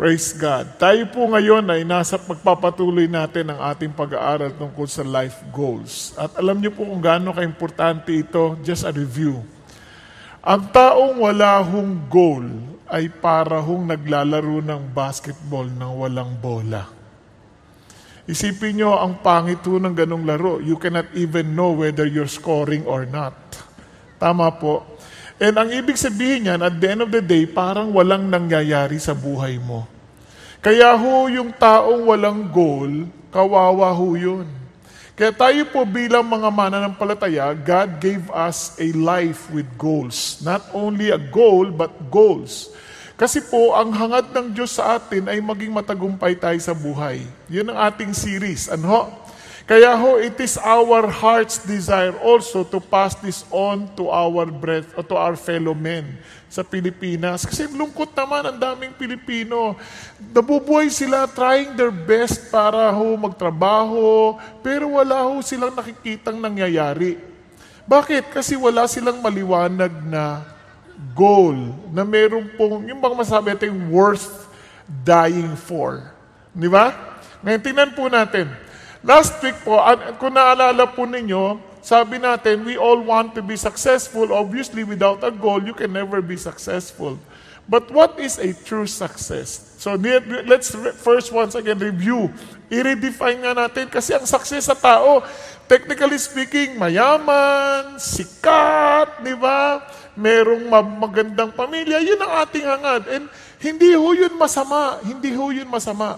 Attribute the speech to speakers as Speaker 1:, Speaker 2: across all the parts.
Speaker 1: Praise God. Tayo po ngayon ay magpapatuloy natin ang ating pag-aaral tungkol sa life goals. At alam niyo po kung gaano ka-importante ito, just a review. Ang taong wala hong goal ay para hong naglalaro ng basketball ng walang bola. Isipin niyo ang pangit ho ng ganong laro. You cannot even know whether you're scoring or not. Tama po. And ang ibig sabihin niyan, at the end of the day, parang walang nangyayari sa buhay mo. Kaya ho, yung taong walang goal, kawawa ho yun. Kaya tayo po bilang mga mananampalataya, God gave us a life with goals. Not only a goal, but goals. Kasi po, ang hangad ng Diyos sa atin ay maging matagumpay tayo sa buhay. Yun ang ating series. Ano? Kaya ho, it is our heart's desire also to pass this on to our fellow men sa Pilipinas. Kasi lungkot naman ang daming Pilipino. Nabubuhay sila trying their best para ho magtrabaho, pero wala ho silang nakikitang nangyayari. Bakit? Kasi wala silang maliwanag na goal na meron pong, yung bang masabi natin, worth dying for. Di ba? Ngayon, tingnan po natin. Last week po, kung naalala po ninyo, sabi natin, we all want to be successful. Obviously, without a goal, you can never be successful. But what is a true success? So let's first once again review. I-redefine nga natin kasi ang success sa tao, technically speaking, mayaman, sikat, di ba? Merong magandang pamilya, yun ang ating hangad. And hindi ho yun masama. Hindi ho yun masama.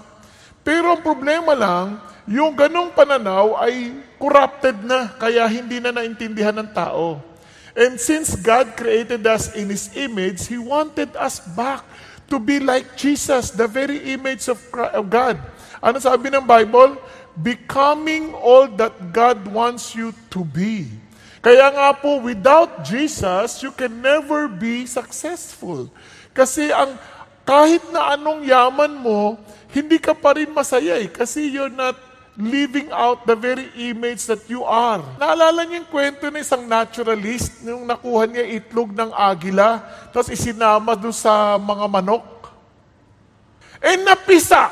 Speaker 1: Pero ang problema lang, yung ganong pananaw ay corrupted na, kaya hindi na naintindihan ng tao. And since God created us in His image, He wanted us back to be like Jesus, the very image of God. Ano sabi ng Bible? Becoming all that God wants you to be. Kaya nga po, without Jesus, you can never be successful. Kasi kahit na anong yaman mo, hindi ka pa rin masaya kasi you're not living out the very image that you are. Naalala niyo yung kwento ng isang naturalist nung nakuha niya itlog ng agila tapos isinama doon sa mga manok? Napisa!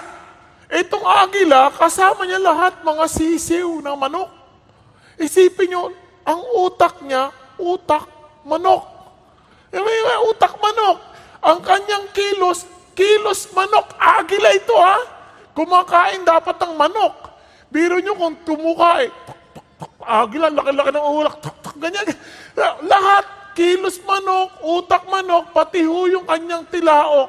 Speaker 1: Itong agila, kasama niya lahat mga sisiw ng manok. Isipin niyo, ang utak niya, utak manok. Utak manok. Ang kanyang kilos manok. Agila ito ha. Kumakain dapat ng manok. Biro nyo kung tumuka agila, laki-laki ng ulak, ganyan. Lahat, kilos manok, utak manok, pati ho yung kanyang tilaok.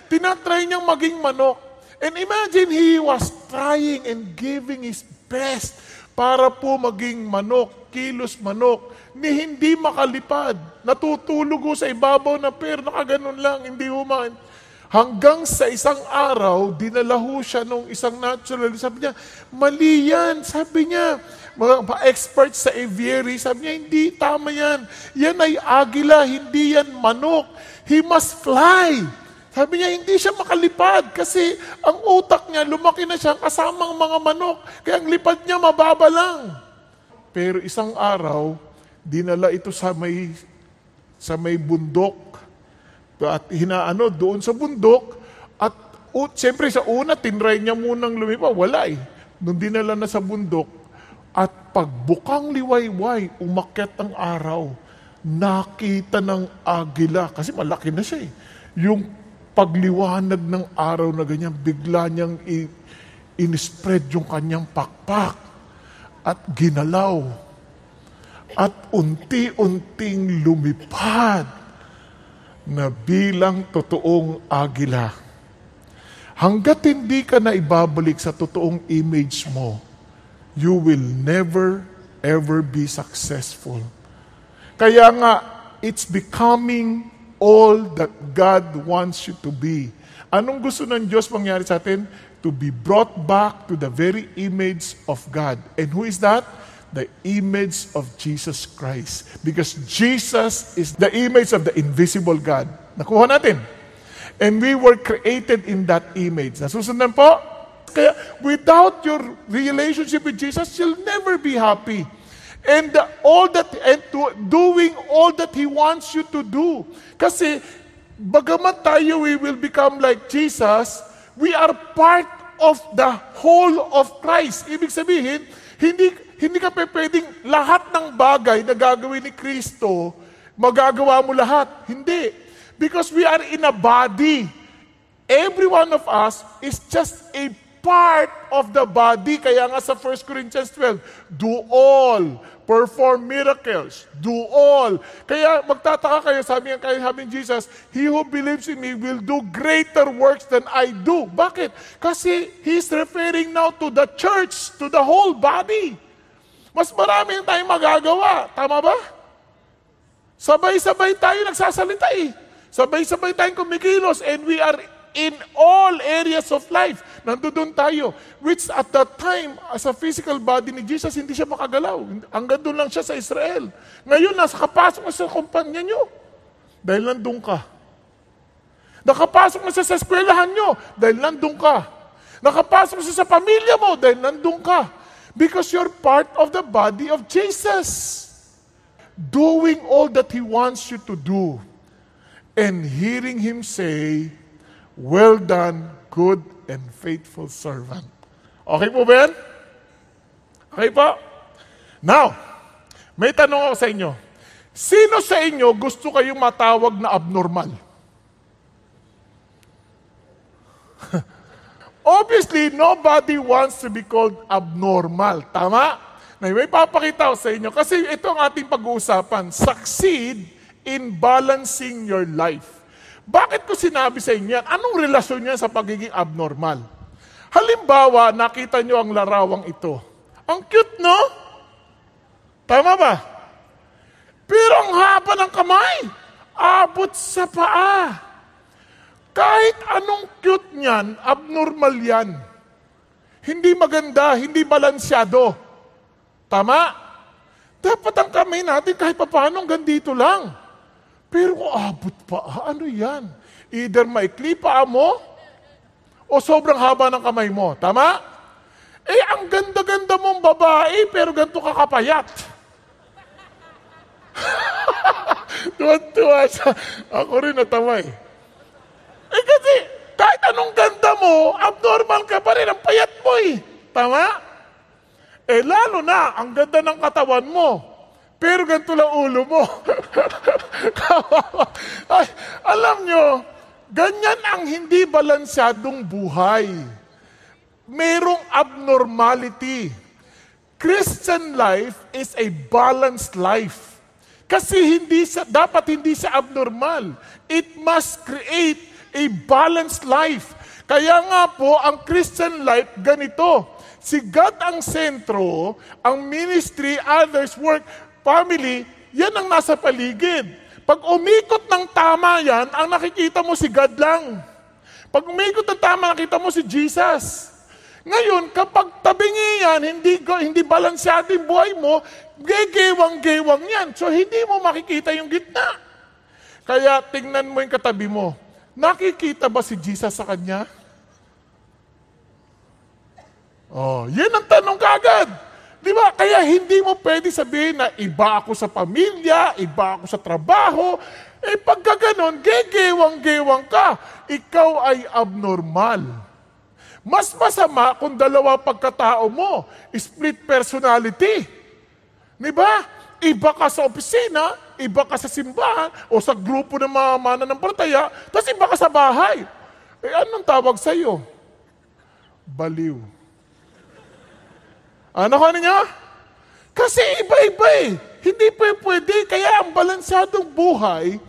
Speaker 1: Tinatry niyang maging manok. And imagine he was trying and giving his best para po maging manok, kilos manok, ni hindi makalipad. Natutulog sa ibabaw na nakaganon lang, hindi humain. Hanggang sa isang araw, dinala ho siya nung isang naturalist. Sabi niya, mali yan. Sabi niya, mga experts sa aviary, sabi niya, hindi, tama yan. Yan ay agila, hindi yan manok. He must fly. Sabi niya, hindi siya makalipad kasi ang utak niya, lumaki na siya kasamang mga manok. Kaya ang lipad niya, mababa lang. Pero isang araw, dinala ito sa may bundok. At hinaano doon sa bundok at siyempre sa una tinry niya munang lumipa, wala Nung dinala na sa bundok at pagbukang liwayway, umakyat ang araw, nakita ng agila kasi malaki na siya Yung pagliwanag ng araw na ganyan, bigla niyang in-spread yung kanyang pakpak at ginalaw at unti-unting lumipad na bilang totoong agila. Hanggat hindi ka na ibabalik sa totoong image mo, you will never, ever be successful. Kaya nga, it's becoming all that God wants you to be. Anong gusto ng Diyos mangyari sa atin? To be brought back to the very image of God. And who is that? The image of Jesus Christ. Because Jesus is the image of the invisible God. Nakuha natin. And we were created in that image. Nasusundan po? Kaya without your relationship with Jesus, you'll never be happy. And doing all that He wants you to do. Kasi bagamat tayo we will become like Jesus, we are part of the whole of Christ. Ibig sabihin, hindi ka pwedeng lahat ng bagay na gagawin ni Kristo, magagawa mo lahat. Hindi. Because we are in a body. Every one of us is just a part of the body. Kaya nga sa 1 Corinthians 12, do all, perform miracles, do all. Kaya magtataka kayo, sabi ni Jesus, he who believes in me will do greater works than I do. Bakit? Kasi he's referring now to the church, to the whole body. Mas marami tayong magagawa. Tama ba? Sabay-sabay tayo nagsasalita eh. Sabay-sabay tayong kumikilos and we are in all areas of life. Nandoon tayo. Which at that time, as a physical body ni Jesus, hindi siya makagalaw. Hanggang doon lang siya sa Israel. Ngayon, nakapasok na sa kumpanya nyo. Dahil nandun ka. Nakapasok na siya sa eskwelahan nyo. Dahil nandun ka. Nakapasok na siya sa pamilya mo. Dahil nandun ka. Because you're part of the body of Jesus. Doing all that He wants you to do. And hearing Him say, well done, good and faithful servant. Okay po ba yan? Okay po? Now, may tanong ako sa inyo. Sino sa inyo gusto kayong matawag na abnormal? Obviously, nobody wants to be called abnormal. Tama? Na may papakita ko sa inyo. Kasi ito ang ating pag-uusapan. Succeed in balancing your life. Bakit ko sinabi sa inyo yan? Anong relasyon niya sa pagiging abnormal? Halimbawa, nakita nyo ang larawang ito. Ang cute, no? Tama ba? Pero ang haba ng kamay, abot sa paa. Kahit anong cute niyan, abnormal yan. Hindi maganda, hindi balansyado. Tama? Dapat ang kamay natin kahit paano hanggang dito lang. Pero abot pa, ano yan? Either maikli paa mo, o sobrang haba ng kamay mo. Tama? Eh, ang ganda-ganda mong babae, pero ganito kakapayat. Tuwan-tuwa siya. Ako rin natawa eh. Eh kasi, kahit anong ganda mo, abnormal ka pa rin, ang payat mo eh. Tama? Eh, lalo na, ang ganda ng katawan mo. Pero ganito lang ulo mo. Ay, alam nyo, ganyan ang hindi balansyadong buhay. Merong abnormality. Christian life is a balanced life. Kasi dapat hindi siya abnormal. It must create a balanced life. Kaya nga po, ang Christian life ganito. Si God ang sentro, ang ministry, others, work, family, yan ang nasa paligid. Pag umikot ng tama yan, ang nakikita mo si God lang. Pag umikot ng tama, nakita mo si Jesus. Ngayon, kapag tabingi yan, hindi balansyado yung buhay mo, gegewang-gewang yan. So, hindi mo makikita yung gitna. Kaya, tingnan mo yung katabi mo. Nakikita ba si Jesus sa kanya? Oh, yan ang tanong kagad. Di ba? Kaya hindi mo pwede sabihin na iba ako sa pamilya, iba ako sa trabaho. Eh pagka ganon, gegewang-gewang ka. Ikaw ay abnormal. Mas masama kung dalawa pagkatao mo. Split personality. Di ba? Iba ka sa opisina, iba ka sa simbahan, o sa grupo ng mga mananampalataya, tapos iba ka sa bahay. Eh anong tawag sa'yo? Baliw. Ano ka niya? Kasi iba-iba eh. Hindi pwede. Kaya ang balansadong buhay,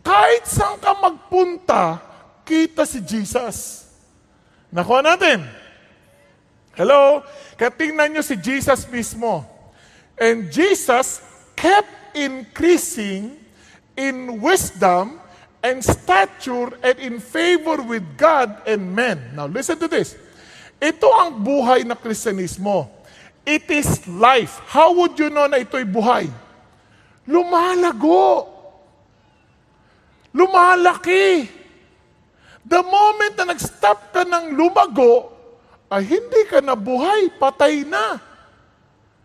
Speaker 1: kahit saan ka magpunta, kita si Jesus. Nakuha natin. Hello? Kaya tingnan nyo si Jesus mismo. And Jesus kept increasing in wisdom and stature and in favor with God and men. Now listen to this. Ito ang buhay na Kristyanismo. It is life. How would you know na ito'y buhay? Lumalago. Lumalaki. The moment na nag-stop ka ng lumago, ay hindi ka na buhay, patay na.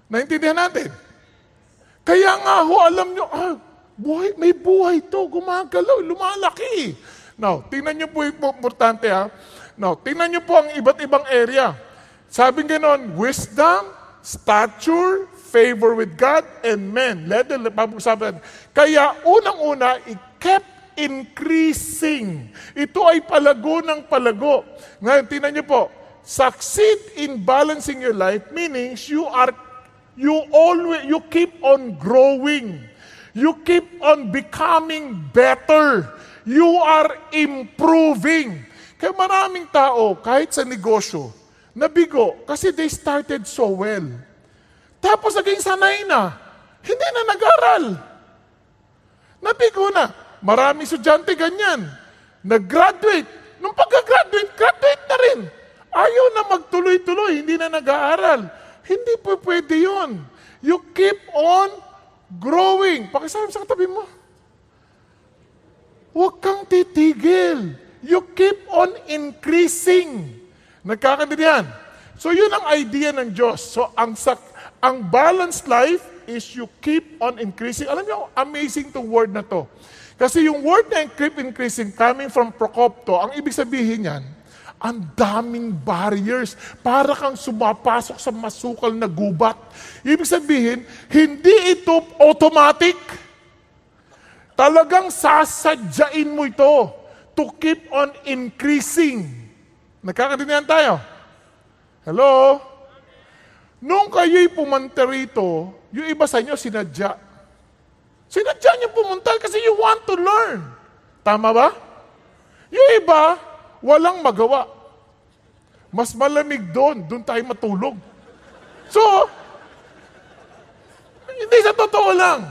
Speaker 1: Naintindihan natin? Kaya nga ho, alam nyo, May buhay to, gumagalaw, lumalaki. Now, tingnan niyo po yung importante ha. Now, tingnan niyo po ang iba't ibang area. Sabi ganon, wisdom, stature, favor with God, and men. Kaya unang-una, it kept increasing. Ito ay palago ng palago. Ngayon, tingnan niyo po, succeed in balancing your life, meaning you keep on growing. You keep on becoming better. You are improving. Kaya maraming tao, kahit sa negosyo, nabigo kasi they started so well. Tapos naging sanay na. Hindi na nag-aral. Nabigo na. Maraming estudyante ganyan. Nag-graduate. Nung pagka-graduate, graduate na rin. Ayaw na magtuloy-tuloy, hindi na nag-aaral. Hindi po pwede yun. You keep on growing. Pakisabi sa katabi mo. Huwag kang titigil. You keep on increasing. Nagkakaintindihan? So yun ang idea ng Diyos. So ang balanced life is you keep on increasing. Alam niyo, amazing tong word na to. Kasi yung word na keep increasing coming from Procopto, ang ibig sabihin yan, ang daming barriers. Para kang sumapasok sa masukal na gubat. Ibig sabihin, hindi ito automatic. Talagang sasadyain mo ito to keep on increasing. Nagkakaintindihan tayo? Hello? Nung kayo'y pumunta rito, yung iba sa inyo sinadya. Sinadya niyo pumunta kasi you want to learn. Tama ba? Yung iba, walang magawa. Mas malamig doon tayo matulog. So, hindi sa totoo lang.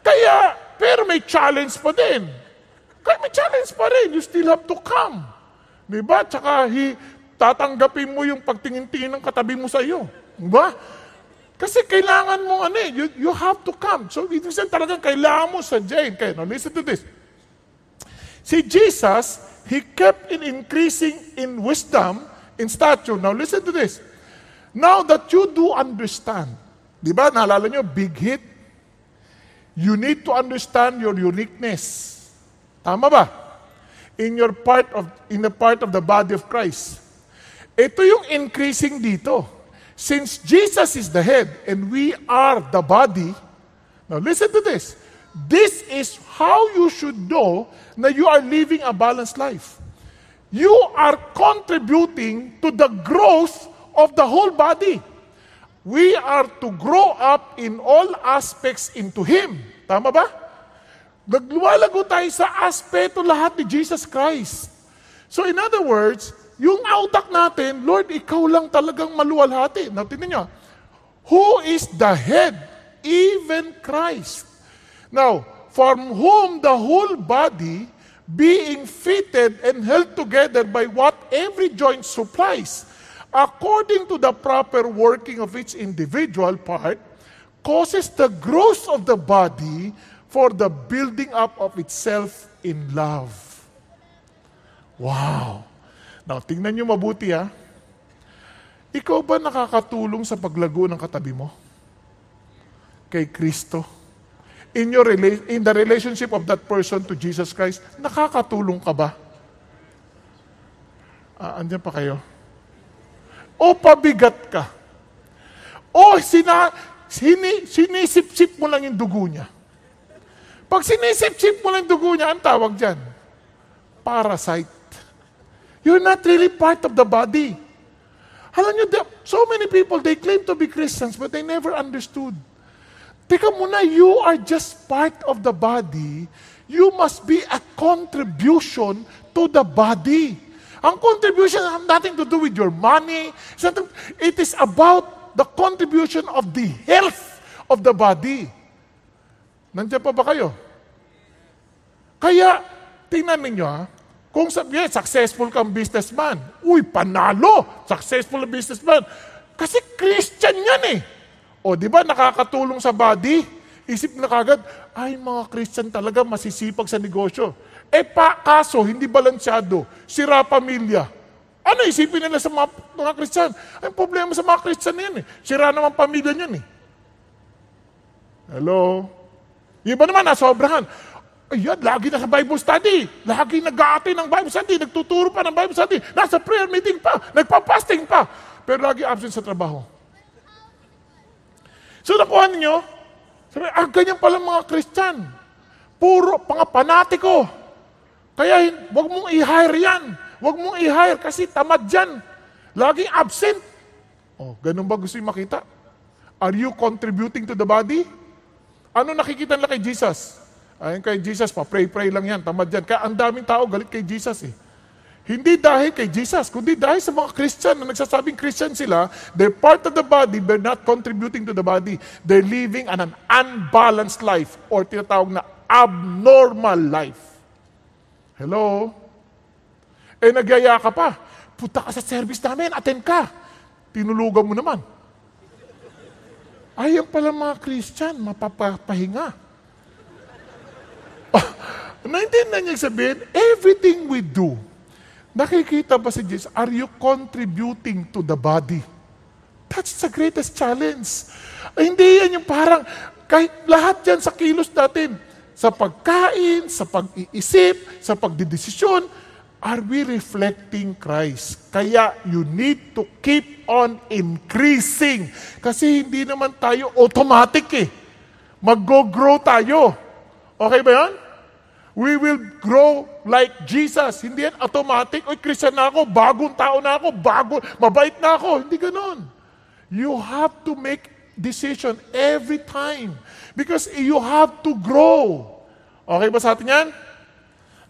Speaker 1: Kaya, pero may challenge pa din. Kaya may challenge pa rin. You still have to come. Diba? Tsaka tatanggapin mo yung pagtingin-tingin ng katabi mo sa iyo. Diba? Kasi kailangan mo you have to come. So, ito siya talagang kailangan mo sadyain. Kaya, now listen to this. Si Jesus, He kept in increasing in wisdom, in stature. Now listen to this. Now that you do understand, di ba, naalala nyo, big hit, you need to understand your uniqueness. Tama ba? In the part of the body of Christ. Ito yung increasing dito. Since Jesus is the head and we are the body, now listen to this. This is how you should know na you are living a balanced life. You are contributing to the growth of the whole body. We are to grow up in all aspects into Him. Tama ba? Nagluwalago tayo sa aspeto lahat ni Jesus Christ. So in other words, yung utak natin, Lord, Ikaw lang talagang maluwalhati. Now, tingnan nyo. Who is the head? Even Christ. Now, from whom the whole body, being fitted and held together by what every joint supplies, according to the proper working of each individual part, causes the growth of the body for the building up of itself in love. Wow! Now, tingnan nyo mabuti ha. Ikaw ba nakakatulong sa paglago ng katabi mo? Kay Kristo? In the relationship of that person to Jesus Christ, nakakatulong ka ba? Andyan pa kayo? O pabigat ka? O sinisip-sip mo lang yung dugo niya? Pag sinisip-sip mo lang yung dugo niya, ang tawag dyan? Parasite. You're not really part of the body. Alam nyo, so many people, they claim to be Christians, but they never understood. Teka muna, you are just part of the body. You must be a contribution to the body. Ang contribution has nothing to do with your money. It is about the contribution of the health of the body. Nandiyan pa ba kayo? Kaya, tingnan ninyo ha, kung successful kang businessman, panalo, successful na businessman. Kasi Christian yan eh. O, di ba, nakakatulong sa body? Isip na kagad, ay, mga Christian talaga masisipag sa negosyo. Kaso, hindi balansyado. Sira pamilya. Ano isipin nila sa mga Christian? Ang problema sa mga Christian yan eh. Sira naman pamilya niyan eh. Hello? Yung iba naman, nasobrahan. Ayan, lagi na sa Bible study. Lagi nag-a-attend ng Bible study. Nagtuturo pa ng Bible study. Nasa prayer meeting pa. Nagpa-fasting pa. Pero lagi absent sa trabaho. So nakuha ninyo, sabi, ganyan pala mga Christian. Puro mga panatiko. Kaya wag mong i-hire yan. Wag mong i-hire kasi tamad yan. Laging absent. Oh, ganun ba gusto yung makita? Are you contributing to the body? Ano nakikita nila kay Jesus? Ayun kay Jesus, pa-pray-pray lang yan, tamad yan. Kaya ang daming tao galit kay Jesus eh. Hindi dahil kay Jesus, kundi dahil sa mga Christian na nagsasabing Christian sila, they're part of the body, they're not contributing to the body. They're living an unbalanced life or tinatawag na abnormal life. Hello? Eh nagyaya ka pa. Punta ka sa service namin, attend ka. Tinulugan mo naman. Ayan pala mga Christian, mapapahinga. Naintindihan niya sabihin, everything we do, nakikita ba si Jesus, are you contributing to the body? That's the greatest challenge. Hindi yan yung parang, kahit lahat yan sa kilos natin, sa pagkain, sa pag-iisip, sa pagdidesisyon, are we reflecting Christ? Kaya you need to keep on increasing. Kasi hindi naman tayo automatic eh. Mag-grow tayo. Okay ba yan? We will grow like Jesus. Hindi yan automatic. Oy, Christian na ako, bagong tao na ako, mabait na ako. Hindi ganon. You have to make decision every time. Because you have to grow. Okay ba sa atin yan?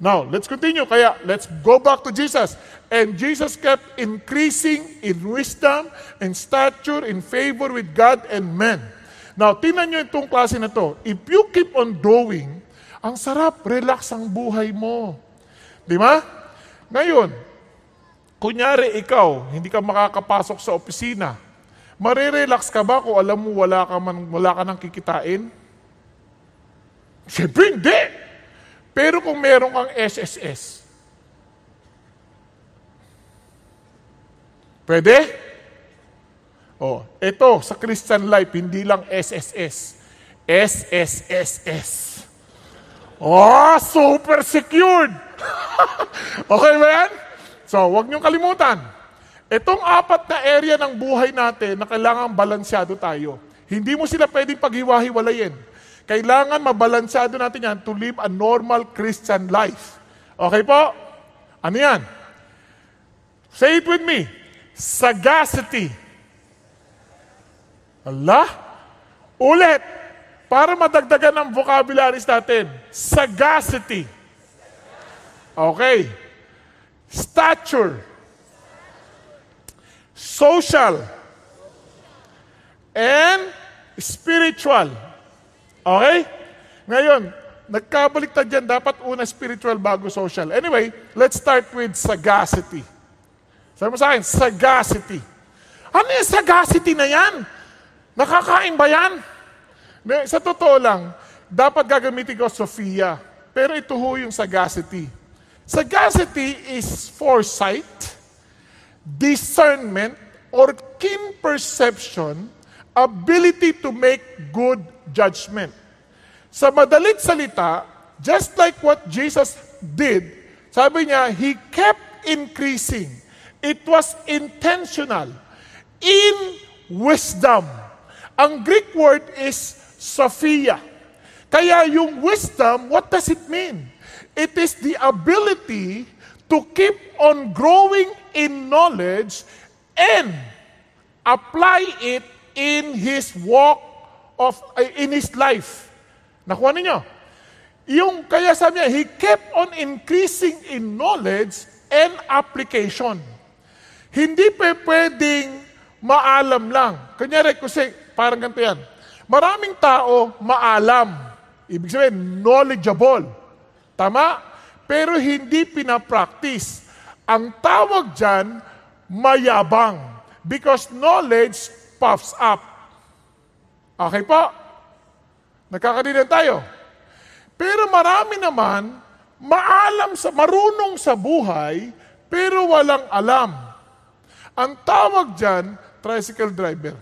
Speaker 1: Now, let's continue. Kaya, let's go back to Jesus. And Jesus kept increasing in wisdom and stature in favor with God and men. Now, tingnan nyo itong klase na to. If you keep on growing, ang sarap, relax ang buhay mo. Di ba? Ngayon, kunyari ikaw, hindi ka makakapasok sa opisina, marirelax ka ba kung alam mo wala ka nang kikitain? Siyempre hindi. Pero kung meron kang SSS, pwede? Oh, ito sa Christian life, hindi lang SSS. SSSS. Oh, super secured! Okay ba yan? So, huwag niyong kalimutan. Itong apat na area ng buhay natin na kailangan balansyado tayo. Hindi mo sila pwedeng paghiwa-hiwalayin. Kailangan mabalansyado natin yan to live a normal Christian life. Okay po? Ano yan? Say it with me. Sagacity. Allah? Ulit. Para madagdagan ang vocabularies natin. Sagacity. Okay. Stature. Social. And spiritual. Okay? Ngayon, nagkabaliktad yan. Dapat una spiritual bago social. Anyway, let's start with sagacity. Sabi mo sa akin, sagacity. Ano yung sagacity na yan? Nakakain ba yan? Sa totoo lang, dapat gagamitin ko Sophia. Pero ito ho yung sagacity. Sagacity is foresight, discernment, or keen perception, ability to make good judgment. Sa madalit salita, just like what Jesus did, sabi niya, He kept increasing. It was intentional. In wisdom. Ang Greek word is Sophia. Kaya yung wisdom, what does it mean? It is the ability to keep on growing in knowledge and apply it in his walk in his life. Nakuha ninyo? Yung kaya sabi niya, he kept on increasing in knowledge and application. Hindi pwedeng maalam lang. Kanyari, kasi parang ganito yan. Maraming tao maalam. Ibig sabihin, knowledgeable. Tama? Pero hindi pinapractice. Ang tawag dyan, mayabang. Because knowledge puffs up. Okay po? Nagkakadinan tayo. Pero marami naman, marunong sa buhay, pero walang alam. Ang tawag dyan, tricycle driver.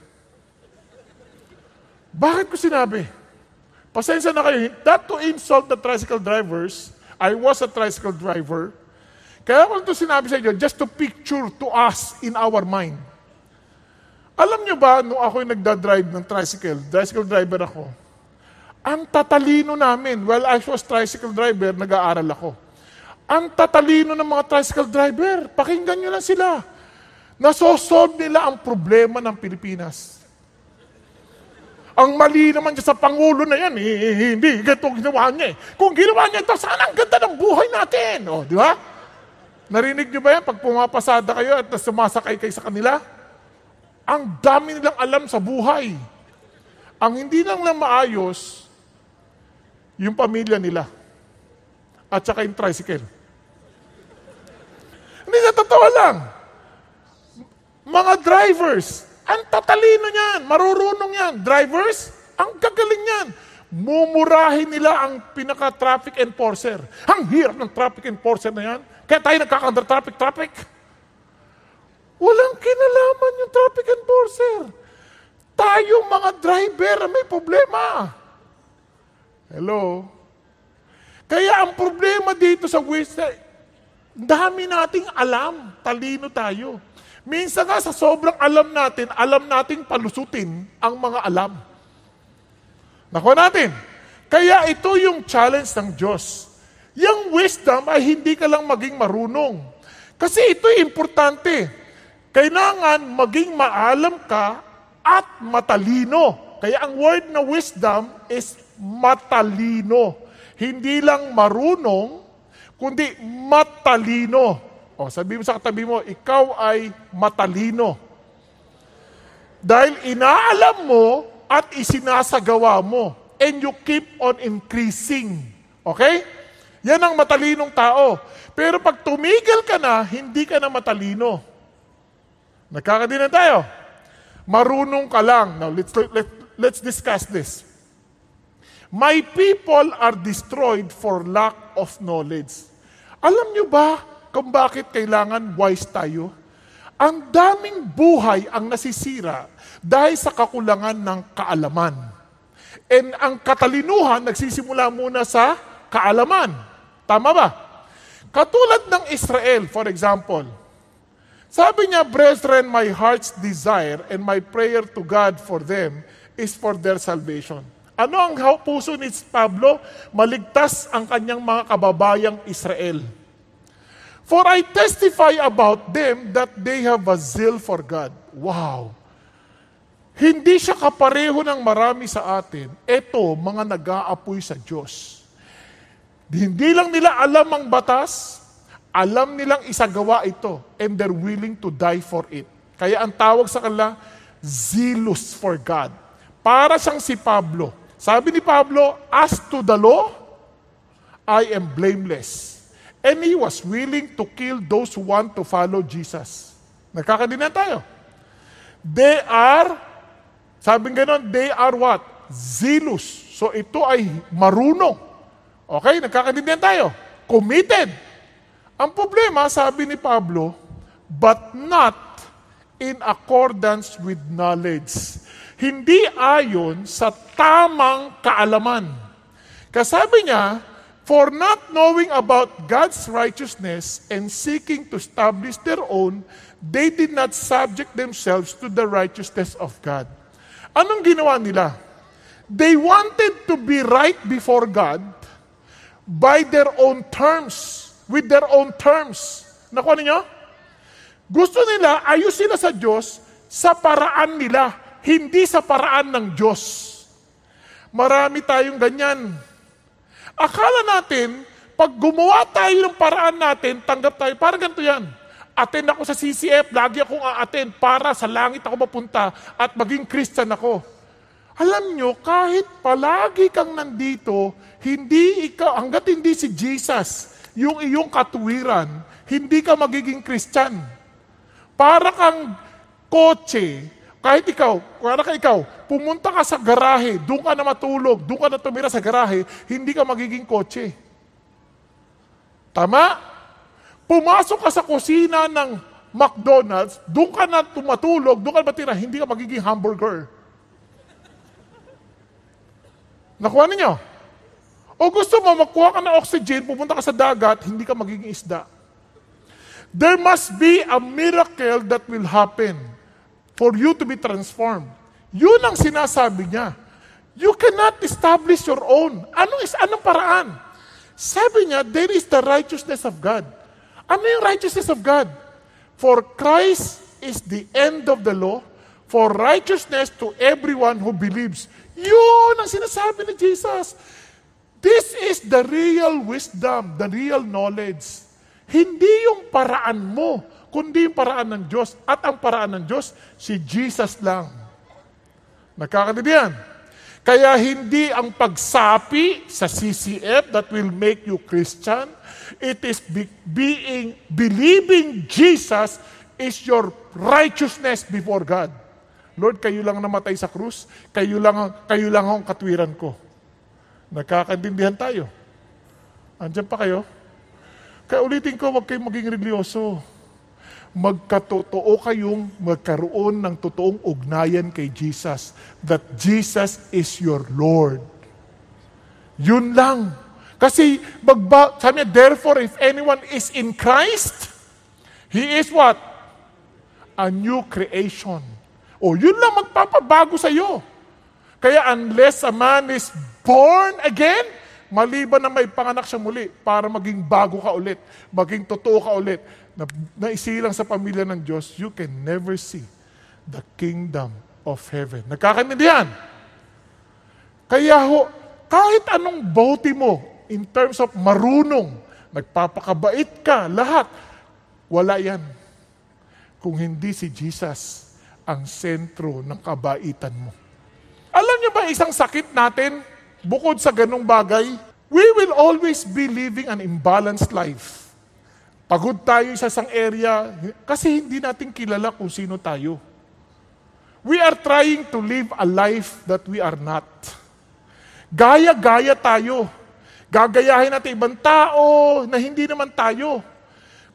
Speaker 1: Bakit ko sinabi? Pasensya na kayo, not to insult the tricycle drivers, I was a tricycle driver. Kaya ko ito sinabi sa inyo, just to picture to us in our mind. Alam nyo ba, nung ako'y nagdadrive ng tricycle driver ako, ang tatalino namin, while I was tricycle driver, nag-aaral ako. Ang tatalino ng mga tricycle driver, pakinggan nyo lang sila. Nasosolve nila ang problema ng Pilipinas. Ang mali naman dyan sa Pangulo na yan, hindi ganito ginawa niya. Kung ginawa niya ito, sana ang ganda ng buhay natin. O, di ba? Narinig nyo ba yan pag pumapasada kayo at sumasakay kayo sa kanila? Ang dami nilang alam sa buhay. Ang hindi lang maayos, yung pamilya nila. At saka yung tricycle. Hindi na totoo lang. Mga drivers, ang tatalino niyan, marurunong yan. Drivers, ang gagaling yan. Mumurahin nila ang pinaka-traffic enforcer. Ang hirap ng traffic enforcer na yan. Kaya tayo nagkaka-traffic. Walang kinalaman yung traffic enforcer. Tayo mga driver may problema. Hello? Kaya ang problema dito sa wisdom, dami nating alam, talino tayo. Minsan nga sa sobrang alam nating palusutin ang mga alam. Nakuha natin. Kaya ito yung challenge ng Diyos. Yung wisdom ay hindi ka lang maging marunong. Kasi ito importante. Kailangan maging maalam ka at matalino. Kaya ang word na wisdom is matalino. Hindi lang marunong, kundi matalino. O, sabi mo sa katabi mo, ikaw ay matalino. Dahil inaalam mo at isinasagawa mo. And you keep on increasing. Okay? Yan ang matalinong tao. Pero pag tumigil ka na, hindi ka na matalino. Nagkakadinan tayo. Marunong ka lang. Now, let's discuss this. My people are destroyed for lack of knowledge. Alam nyo ba kung bakit kailangan wise tayo? Ang daming buhay ang nasisira dahil sa kakulangan ng kaalaman. And ang katalinuhan nagsisimula muna sa kaalaman. Tama ba? Katulad ng Israel, for example. Sabi niya, brethren, my heart's desire and my prayer to God for them is for their salvation. Ano ang puso ni Pablo? Maligtas ang kanyang mga kababayang Israel. For I testify about them that they have a zeal for God. Wow! Hindi siya kapareho ng marami sa atin. Ito, mga nag-aapoy sa Diyos. Hindi lang nila alam ang batas, alam nilang isagawa ito, and they're willing to die for it. Kaya ang tawag sa kanila, zealous for God. Para siyang si Pablo. Sabi ni Pablo, as to the law, I am blameless. And he was willing to kill those who want to follow Jesus. Nagkakadinan tayo. They are, sabi ganon, they are what? Zealous. So ito ay marunong. Okay, nagkakadinan tayo. Committed. Ang problema, sabi ni Pablo, but not in accordance with knowledge. Hindi ayon sa tamang kaalaman. Kasabi niya, for not knowing about God's righteousness and seeking to establish their own, they did not subject themselves to the righteousness of God. Anong ginawa nila? They wanted to be right before God by their own terms, with their own terms. Nakuha niyo? Gusto nila, ayos sila sa Diyos sa paraan nila, hindi sa paraan ng Diyos. Marami tayong ganyan. Akala natin, pag gumawa tayo ng paraan natin, tanggap tayo, parang ganito yan. Attend ako sa CCF, lagi akong a-attend para sa langit ako mapunta at maging Christian ako. Alam nyo, kahit palagi kang nandito, hindi ikaw, hanggat hindi si Jesus, yung iyong katuwiran, hindi ka magiging Christian. Para kang kotse, kahit ikaw, pumunta ka sa garahe, doon ka na matulog, doon ka na tumira sa garahe, hindi ka magiging kotse. Tama? Pumasok ka sa kusina ng McDonald's, doon ka na tumatulog, doon ka na matira, hindi ka magiging hamburger. Nakuha ninyo? O gusto mo, magkuha ka ng oxygen, pupunta ka sa dagat, hindi ka magiging isda. There must be a miracle that will happen for you to be transformed. Yun ang sinasabi niya. You cannot establish your own. Anong paraan? Sabi niya, there is the righteousness of God. Ano yung righteousness of God? For Christ is the end of the law, for righteousness to everyone who believes. Yun ang sinasabi ni Jesus. This is the real wisdom, the real knowledge. Hindi yung paraan mo, kundi yung paraan ng Diyos. At ang paraan ng Diyos, si Jesus lang. Nagkakaintindihan? Kaya hindi ang pagsapi sa CCF that will make you Christian. It is believing Jesus is your righteousness before God. Lord, kayo lang namatay sa krus, kayo lang ang katwiran ko. Nagkakaintindihan tayo. Andiyan pa kayo? Kaya ulitin ko, huwag kayong maging religyoso. Magkatotoo kayong magkaroon ng totoong ugnayan kay Jesus. That Jesus is your Lord. Yun lang. Kasi, sabi niya, therefore, if anyone is in Christ, he is what? A new creation. O, yun lang magpapabago sa'yo. Kaya unless a man is born again, maliban na may panganak siya muli para maging bago ka ulit, maging totoo ka ulit, na isilang sa pamilya ng Diyos, you can never see the kingdom of heaven. Nagkakaintindihan? Kaya kahit anong bounty mo, in terms of marunong, nagpapakabait ka, lahat, wala yan. Kung hindi si Jesus ang sentro ng kabaitan mo. Alam niyo ba isang sakit natin, bukod sa ganung bagay, we will always be living an imbalanced life. Pagod tayo sa isang area kasi hindi natin kilala kung sino tayo. We are trying to live a life that we are not. Gaya-gaya tayo. Gagayahin natin ibang tao na hindi naman tayo.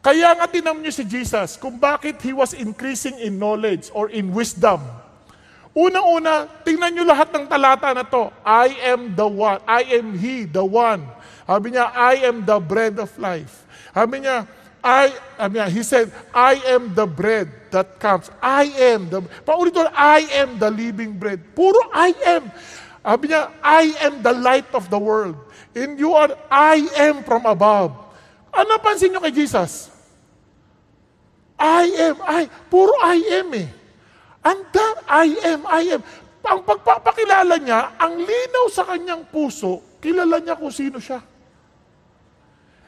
Speaker 1: Kaya nga tinam niyo si Jesus kung bakit He was increasing in knowledge or in wisdom. Unang-una, tingnan niyo lahat ng talata na to. I am the one. I am He, the one. Sabi niya, I am the bread of life. Sabi niya, He said, I am the bread that comes. Paulit-ulit, I am the living bread. Puro I am. Sabi niya, I am the light of the world. And you are, I am from above. Ano pansin niyo kay Jesus? Puro I am eh. I am. Ang pagpapakilala niya, ang linaw sa kanyang puso, kilala niya kung sino siya.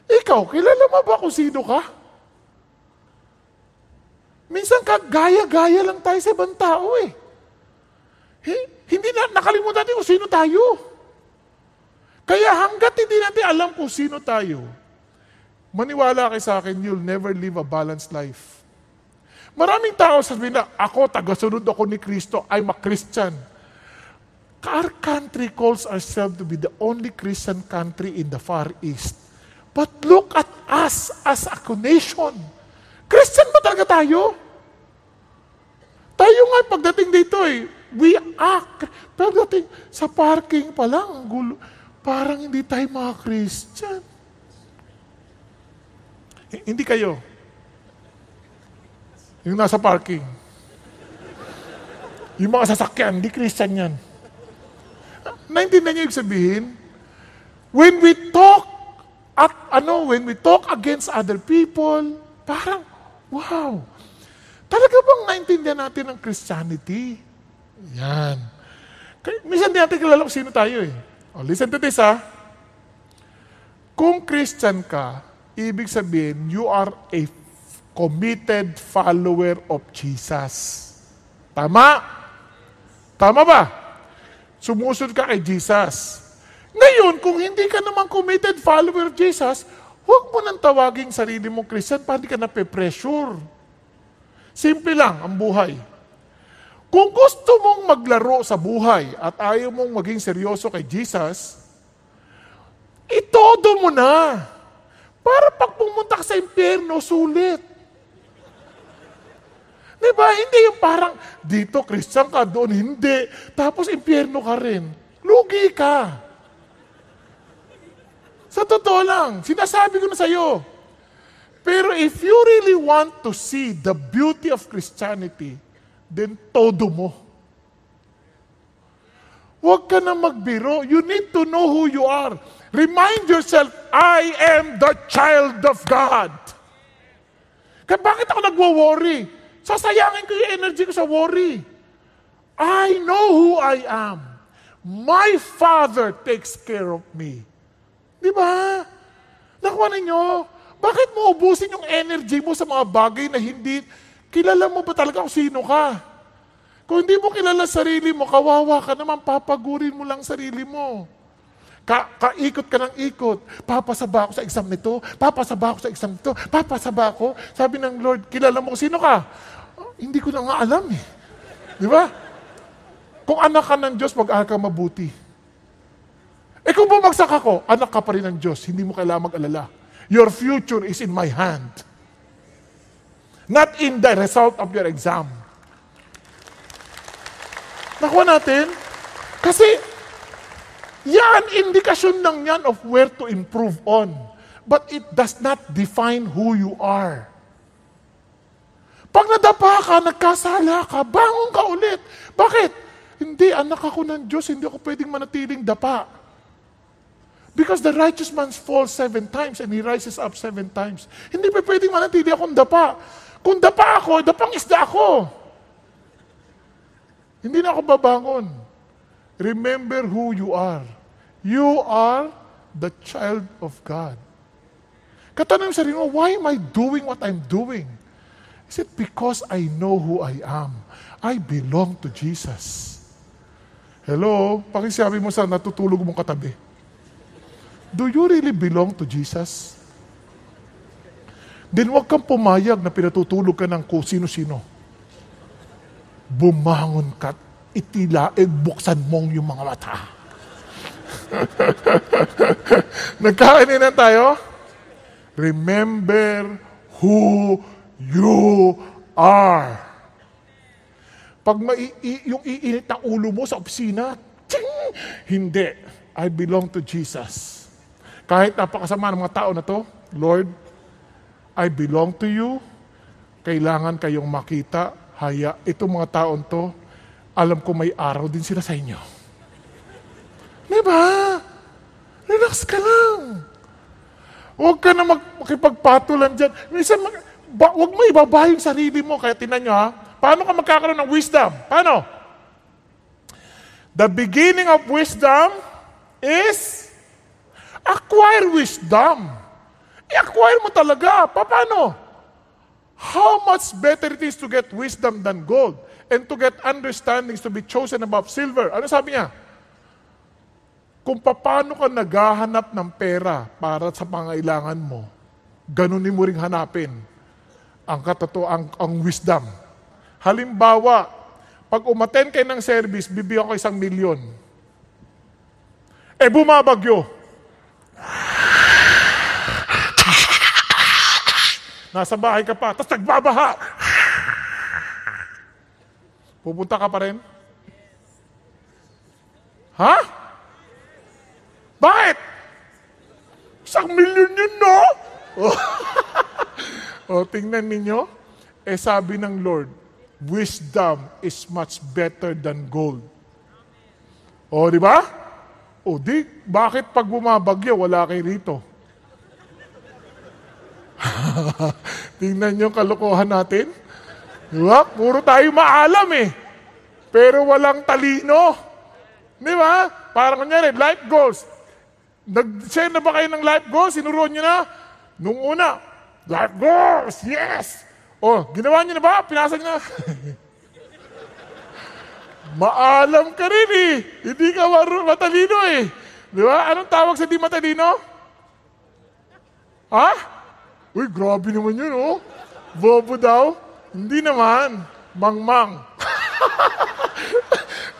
Speaker 1: Ikaw, kilala mo ba kung sino ka? Minsan gaya-gaya lang tayo sa ibang tao eh. Hindi na nakalimutan natin kung sino tayo. Kaya hanggat hindi natin alam kung sino tayo, maniwala kayo sa akin, you'll never live a balanced life. Maraming tao sabihin na, ako, tagasunod ako ni Kristo, I'm a Christian. Our country calls ourselves to be the only Christian country in the Far East. But look at us as a nation. Christian ba talaga tayo? Tayo nga pagdating dito we act. Pagdating sa parking pa lang, ang gulo. Parang hindi tayo mga Christian. Hindi kayo. Yung nasa parking. Yung mga sasakyan, hindi Christian yan. Naintindihan niyo yung sabihin? When we talk against other people, parang, wow. Talaga bang naintindihan natin ang Christianity? Yan. Minsan di natin kilala kung sino tayo eh. Listen to this Kung Christian ka, ibig sabihin, you are a committed follower of Jesus. Tama? Tama ba? Sumusunod ka kay Jesus. Ngayon, kung hindi ka naman committed follower of Jesus, huwag mo nang tawaging sarili mong Christian para hindi ka nape-pressure. Simple lang ang buhay. Kung gusto mong maglaro sa buhay at ayaw mong maging seryoso kay Jesus, itodo mo na. Para pag pumunta ka sa impyerno, sulit. Diba? Hindi yung parang, dito Christian ka, doon hindi. Tapos impyerno ka rin. Lugi ka. totoo lang. Sinasabi ko na sa'yo. Pero if you really want to see the beauty of Christianity, then todo mo. Huwag ka na magbiro. You need to know who you are. Remind yourself, I am the child of God. Kaya bakit ako nagwo-worry? Sasayangin ko yung energy ko sa worry. I know who I am. My Father takes care of me. Di ba? Nakuha ninyo? Bakit mo ubusin yung energy mo sa mga bagay na hindi, kilala mo ba talaga kung sino ka? Kung hindi mo kilala sarili mo, kawawa ka naman, papagurin mo lang sarili mo. Kaikot ka ng ikot. Papasaba ako sa exam nito. Papasaba ako sa exam nito. Papasaba ako. Sabi ng Lord, kilala mo kung sino ka? Oh, hindi ko na nga alam eh. Di ba? Kung anak ka ng Diyos, mag-aaral ka mabuti. Eh kung bumagsak ako, anak ka pa rin ng Diyos. Hindi mo kailangan mag-alala. Your future is in my hand. Not in the result of your exam. Nakuha natin? Kasi, yan, indikasyon lang yan of where to improve on. But it does not define who you are. Pag nadapa ka, nagkasala ka, bangon ka ulit. Bakit? Hindi, anak ako ng Diyos, hindi ako pwedeng manatiling dapa. Because the righteous man falls 7 times and he rises up 7 times. Hindi pa pwedeng manatili akong dapa. Kung dapa ako, dapang isda ako. Hindi na ako babangon. Remember who you are. You are the child of God. Katanong sa sarili mo, why am I doing what I'm doing? Is it because I know who I am? I belong to Jesus. Hello? Pakisabi mo sa natutulog mong katabi. Do you really belong to Jesus? Then huwag kang pumayag na pinatutulog ka ng kung sino-sino. Bumangon ka, buksan mong yung mga mata. Nagkakaininan tayo? Remember who you are. Pag yung iinit na ulo mo sa opisina, hindi. I belong to Jesus. Kahit napakasama ng mga tao na to, Lord, I belong to you. Kailangan kayong makita, itong mga taon to, alam ko may araw din sila sa inyo. Diba? Relax ka lang. Huwag ka na makipagpatulan dyan. Minsan, huwag mo ibaba yung sarili mo. Kaya tinan nyo ha, paano ka magkakaroon ng wisdom? Paano? The beginning of wisdom is acquire wisdom. I-acquire mo talaga. Paano? How much better it is to get wisdom than gold, and to get understandings to be chosen above silver. Ano sabi niya? Kung paano ka naghahanap ng pera para sa pangailangan mo, ganunin mo ring hanapin ang wisdom. Halimbawa, pag umattend kayo ng service, bibigyan ko 1 milyon. Bumabagyo. Nasa bahay ka pa, tapos nagbabaha. Pupunta ka pa rin? Ha? Bakit? 1 milyon yun, no? Tingnan ninyo. Sabi ng Lord, wisdom is much better than gold. Di ba? Bakit pag bumabagyo, wala kayo rito? Tingnan nyo kalokohan natin. Diba? Puro tayo maalam eh. Pero walang talino. Di ba? Parang kunyari, life goals. Nag-share na ba kayo ng life goals? Sinuruan nyo na? Nung una, life goals, yes! Ginawa nyo na ba? Pinasa nyo na? Maalam ka rin eh. Hindi ka matalino eh. Di ba? Anong tawag sa di matalino? Ha? Uy, grabe naman yun, oh. Bobo daw? Hindi naman. Mangmang.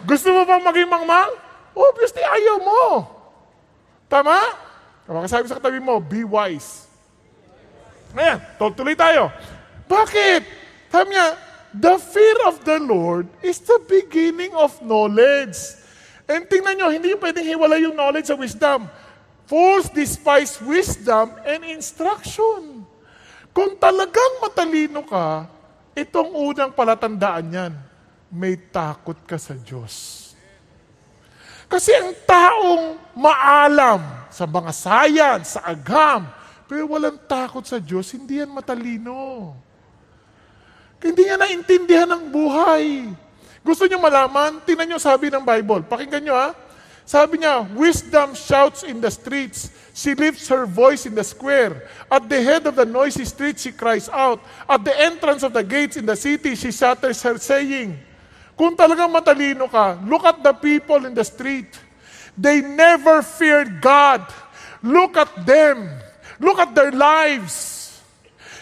Speaker 1: Gusto mo bang maging mangmang? Obviously, ayaw mo. Tama? Makasabi sa katabi mo, be wise. Ayan, tuloy tayo. Bakit? Sabi niya, the fear of the Lord is the beginning of knowledge. And tingnan nyo, hindi pwedeng hiwalay yung knowledge sa wisdom. Fools despise wisdom and instruction. Kung talagang matalino ka, itong unang palatandaan yan, may takot ka sa Diyos. Kasi ang taong maalam sa mga science, sa agam, pero walang takot sa Diyos, hindi yan matalino. Hindi niya naintindihan ang buhay. Gusto niyo malaman? Tingnan niyo sabi ng Bible. Pakinggan niyo ha. Sabi niya, wisdom shouts in the streets. She lifts her voice in the square. At the head of the noisy street, she cries out. At the entrance of the gates in the city, she shatters her saying. Kung talagang matalino ka, look at the people in the street. They never feared God. Look at them. Look at their lives.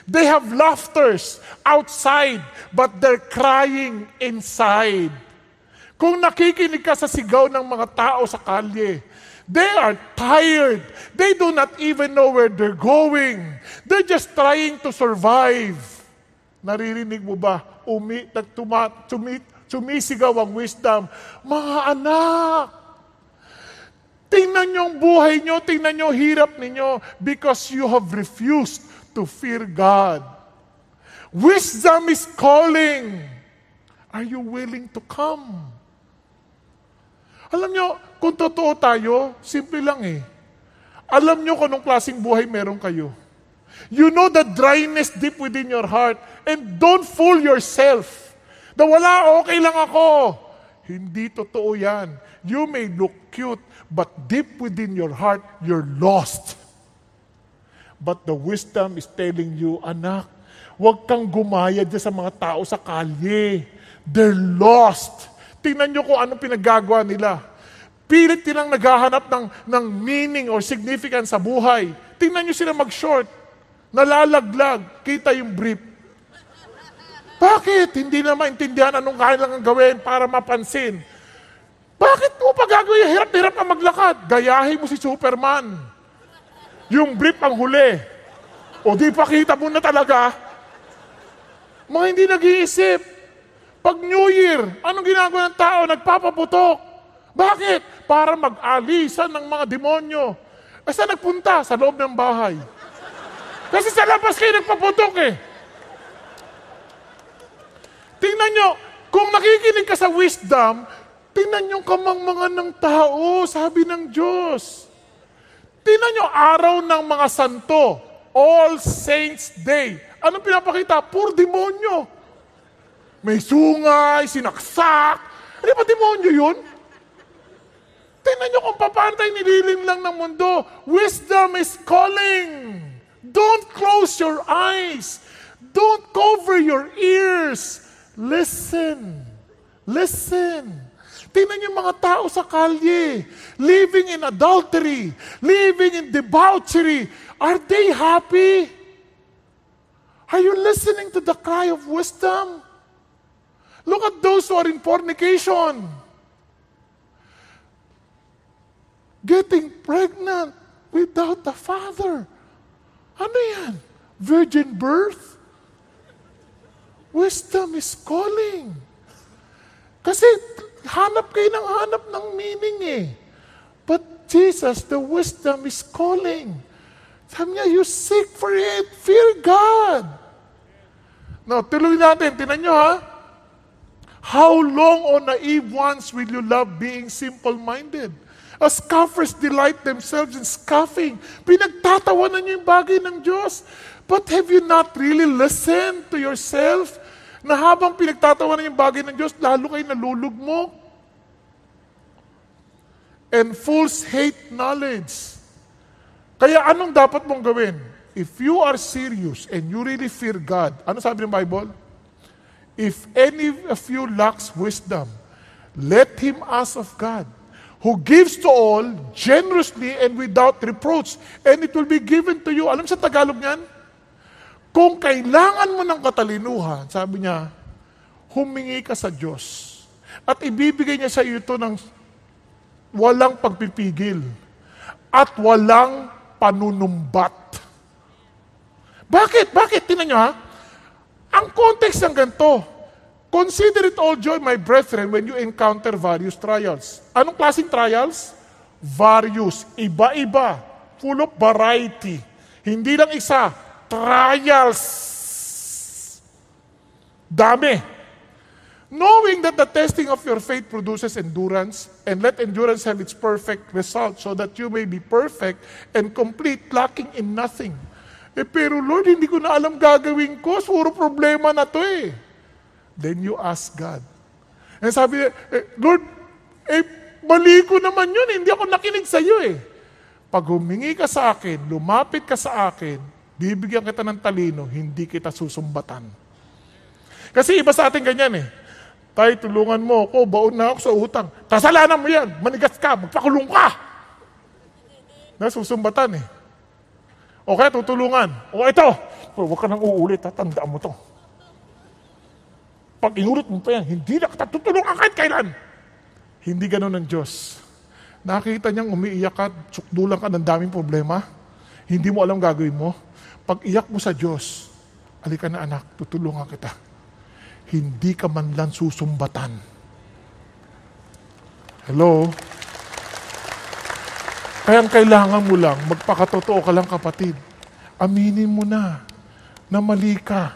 Speaker 1: They have laughters outside, but they're crying inside. Kung nakikinig ka sa sigaw ng mga tao sa kalye, they are tired. They do not even know where they're going. They're just trying to survive. Naririnig mo ba? Sumisigaw ang wisdom. Mga anak, tingnan niyo ang buhay niyo, tingnan niyo ang hirap ninyo because you have refused to fear God. Wisdom is calling. Are you willing to come? Alam nyo, kung totoo tayo, simple lang eh. Alam nyo kung anong klaseng buhay meron kayo. You know the dryness deep within your heart and don't fool yourself. Na wala, okay lang ako. Hindi totoo yan. You may look cute, but deep within your heart, you're lost. But the wisdom is telling you, anak, huwag kang gumaya dyan sa mga tao sa kalye. They're lost. Tingnan nyo kung anong pinaggagawa nila. Pilit nilang naghahanap ng meaning or significance sa buhay. Tingnan nyo sila mag-short. Nalalaglag. Kita yung brief. Bakit? Hindi na maintindihan anong kailangan gawin para mapansin. Bakit mo pa gagawin? Hirap-hirap ang maglakad. Gayahin mo si Superman. Yung brief ang huli. O di pa kita mo na talaga. Mga hindi nag-iisip. Pag New Year, anong ginagawa ng tao? Nagpapaputok. Bakit? Para mag-alisan ng mga demonyo. Saan nagpunta? Sa loob ng bahay. Kasi sa labas kayo nagpaputok eh. Tingnan nyo, kung nakikinig ka sa wisdom, tingnan nyo kamangmangan ng tao, sabi ng Diyos. Tingnan nyo, araw ng mga santo, All Saints Day. Anong pinapakita? Puro demonyo. May sungay, sinaksak. Ano ba demonyo yun? Tingnan nyo kung paano tayo nililim lang ng mundo. Wisdom is calling. Don't close your eyes. Don't cover your ears. Listen. Listen. Tingnan yung mga tao sa kalye. Living in adultery. Living in debauchery. Are they happy? Are you listening to the cry of wisdom? Look at those who are in fornication. Getting pregnant without a father. Ano yan? Virgin birth? Wisdom is calling. Kasi hanap kayo ng hanap ng meaning eh. But Jesus, the wisdom is calling. Sabi niya, you seek for it. Fear God. Now, tuloy natin. Tingnan nyo ha. How long, O naive ones, will you love being simple-minded? As scoffers delight themselves in scoffing. Pinagtatawanan niyo yung bagay ng Diyos. But have you not really listened to yourself? Na habang pinagtatawanan yung bagay ng Diyos, lalo kayo nalulugmok. And fools hate knowledge. Kaya anong dapat mong gawin? If you are serious and you really fear God, ano sabi ng Bible? If any of you lacks wisdom, let him ask of God, who gives to all generously and without reproach, and it will be given to you. Alam sa Tagalog niyan? Kung kailangan mo ng katalinuhan, sabi niya, humingi ka sa Diyos. At ibibigay niya sa iyo ito ng walang pagpipigil at walang panunumbat. Bakit? Bakit? Tingnan niyo ha. Ang context ng ganito, consider it all joy, my brethren, when you encounter various trials. Anong klaseng trials? Various. Iba-iba. full of variety. Hindi lang isa, trials. Dami. Knowing that the testing of your faith produces endurance, and let endurance have its perfect result, so that you may be perfect and complete, lacking in nothing. Pero Lord, hindi ko na alam gagawin ko. Puro problema na to eh. Then you ask God. And sabi niya, Lord, mali ko naman yun. Hindi ako nakinig sa iyo eh. Pag humingi ka sa akin, lumapit ka sa akin, bibigyan kita ng talino, hindi kita susumbatan. Kasi iba sa atin ganyan eh. Tay, tulungan mo ako, baon na ako sa utang. Kasalanan mo yan, manigas ka, magpakulong ka. Nasusumbatan eh. O kaya tutulungan. O ito, huwag ka nang uulit, tandaan mo to. Pag inulit mo pa yan, hindi na kita tutulungan kahit kailan. Hindi ganun ng Diyos. Nakita niyang umiiyak ka, sukdulan ka ng daming problema, hindi mo alam gagawin mo. Pag iyak mo sa Diyos, alika na anak, tutulungan kita. Hindi ka man lang susumbatan. Hello? Kaya kailangan mo lang, magpakatotoo ka lang kapatid. Aminin mo na mali ka.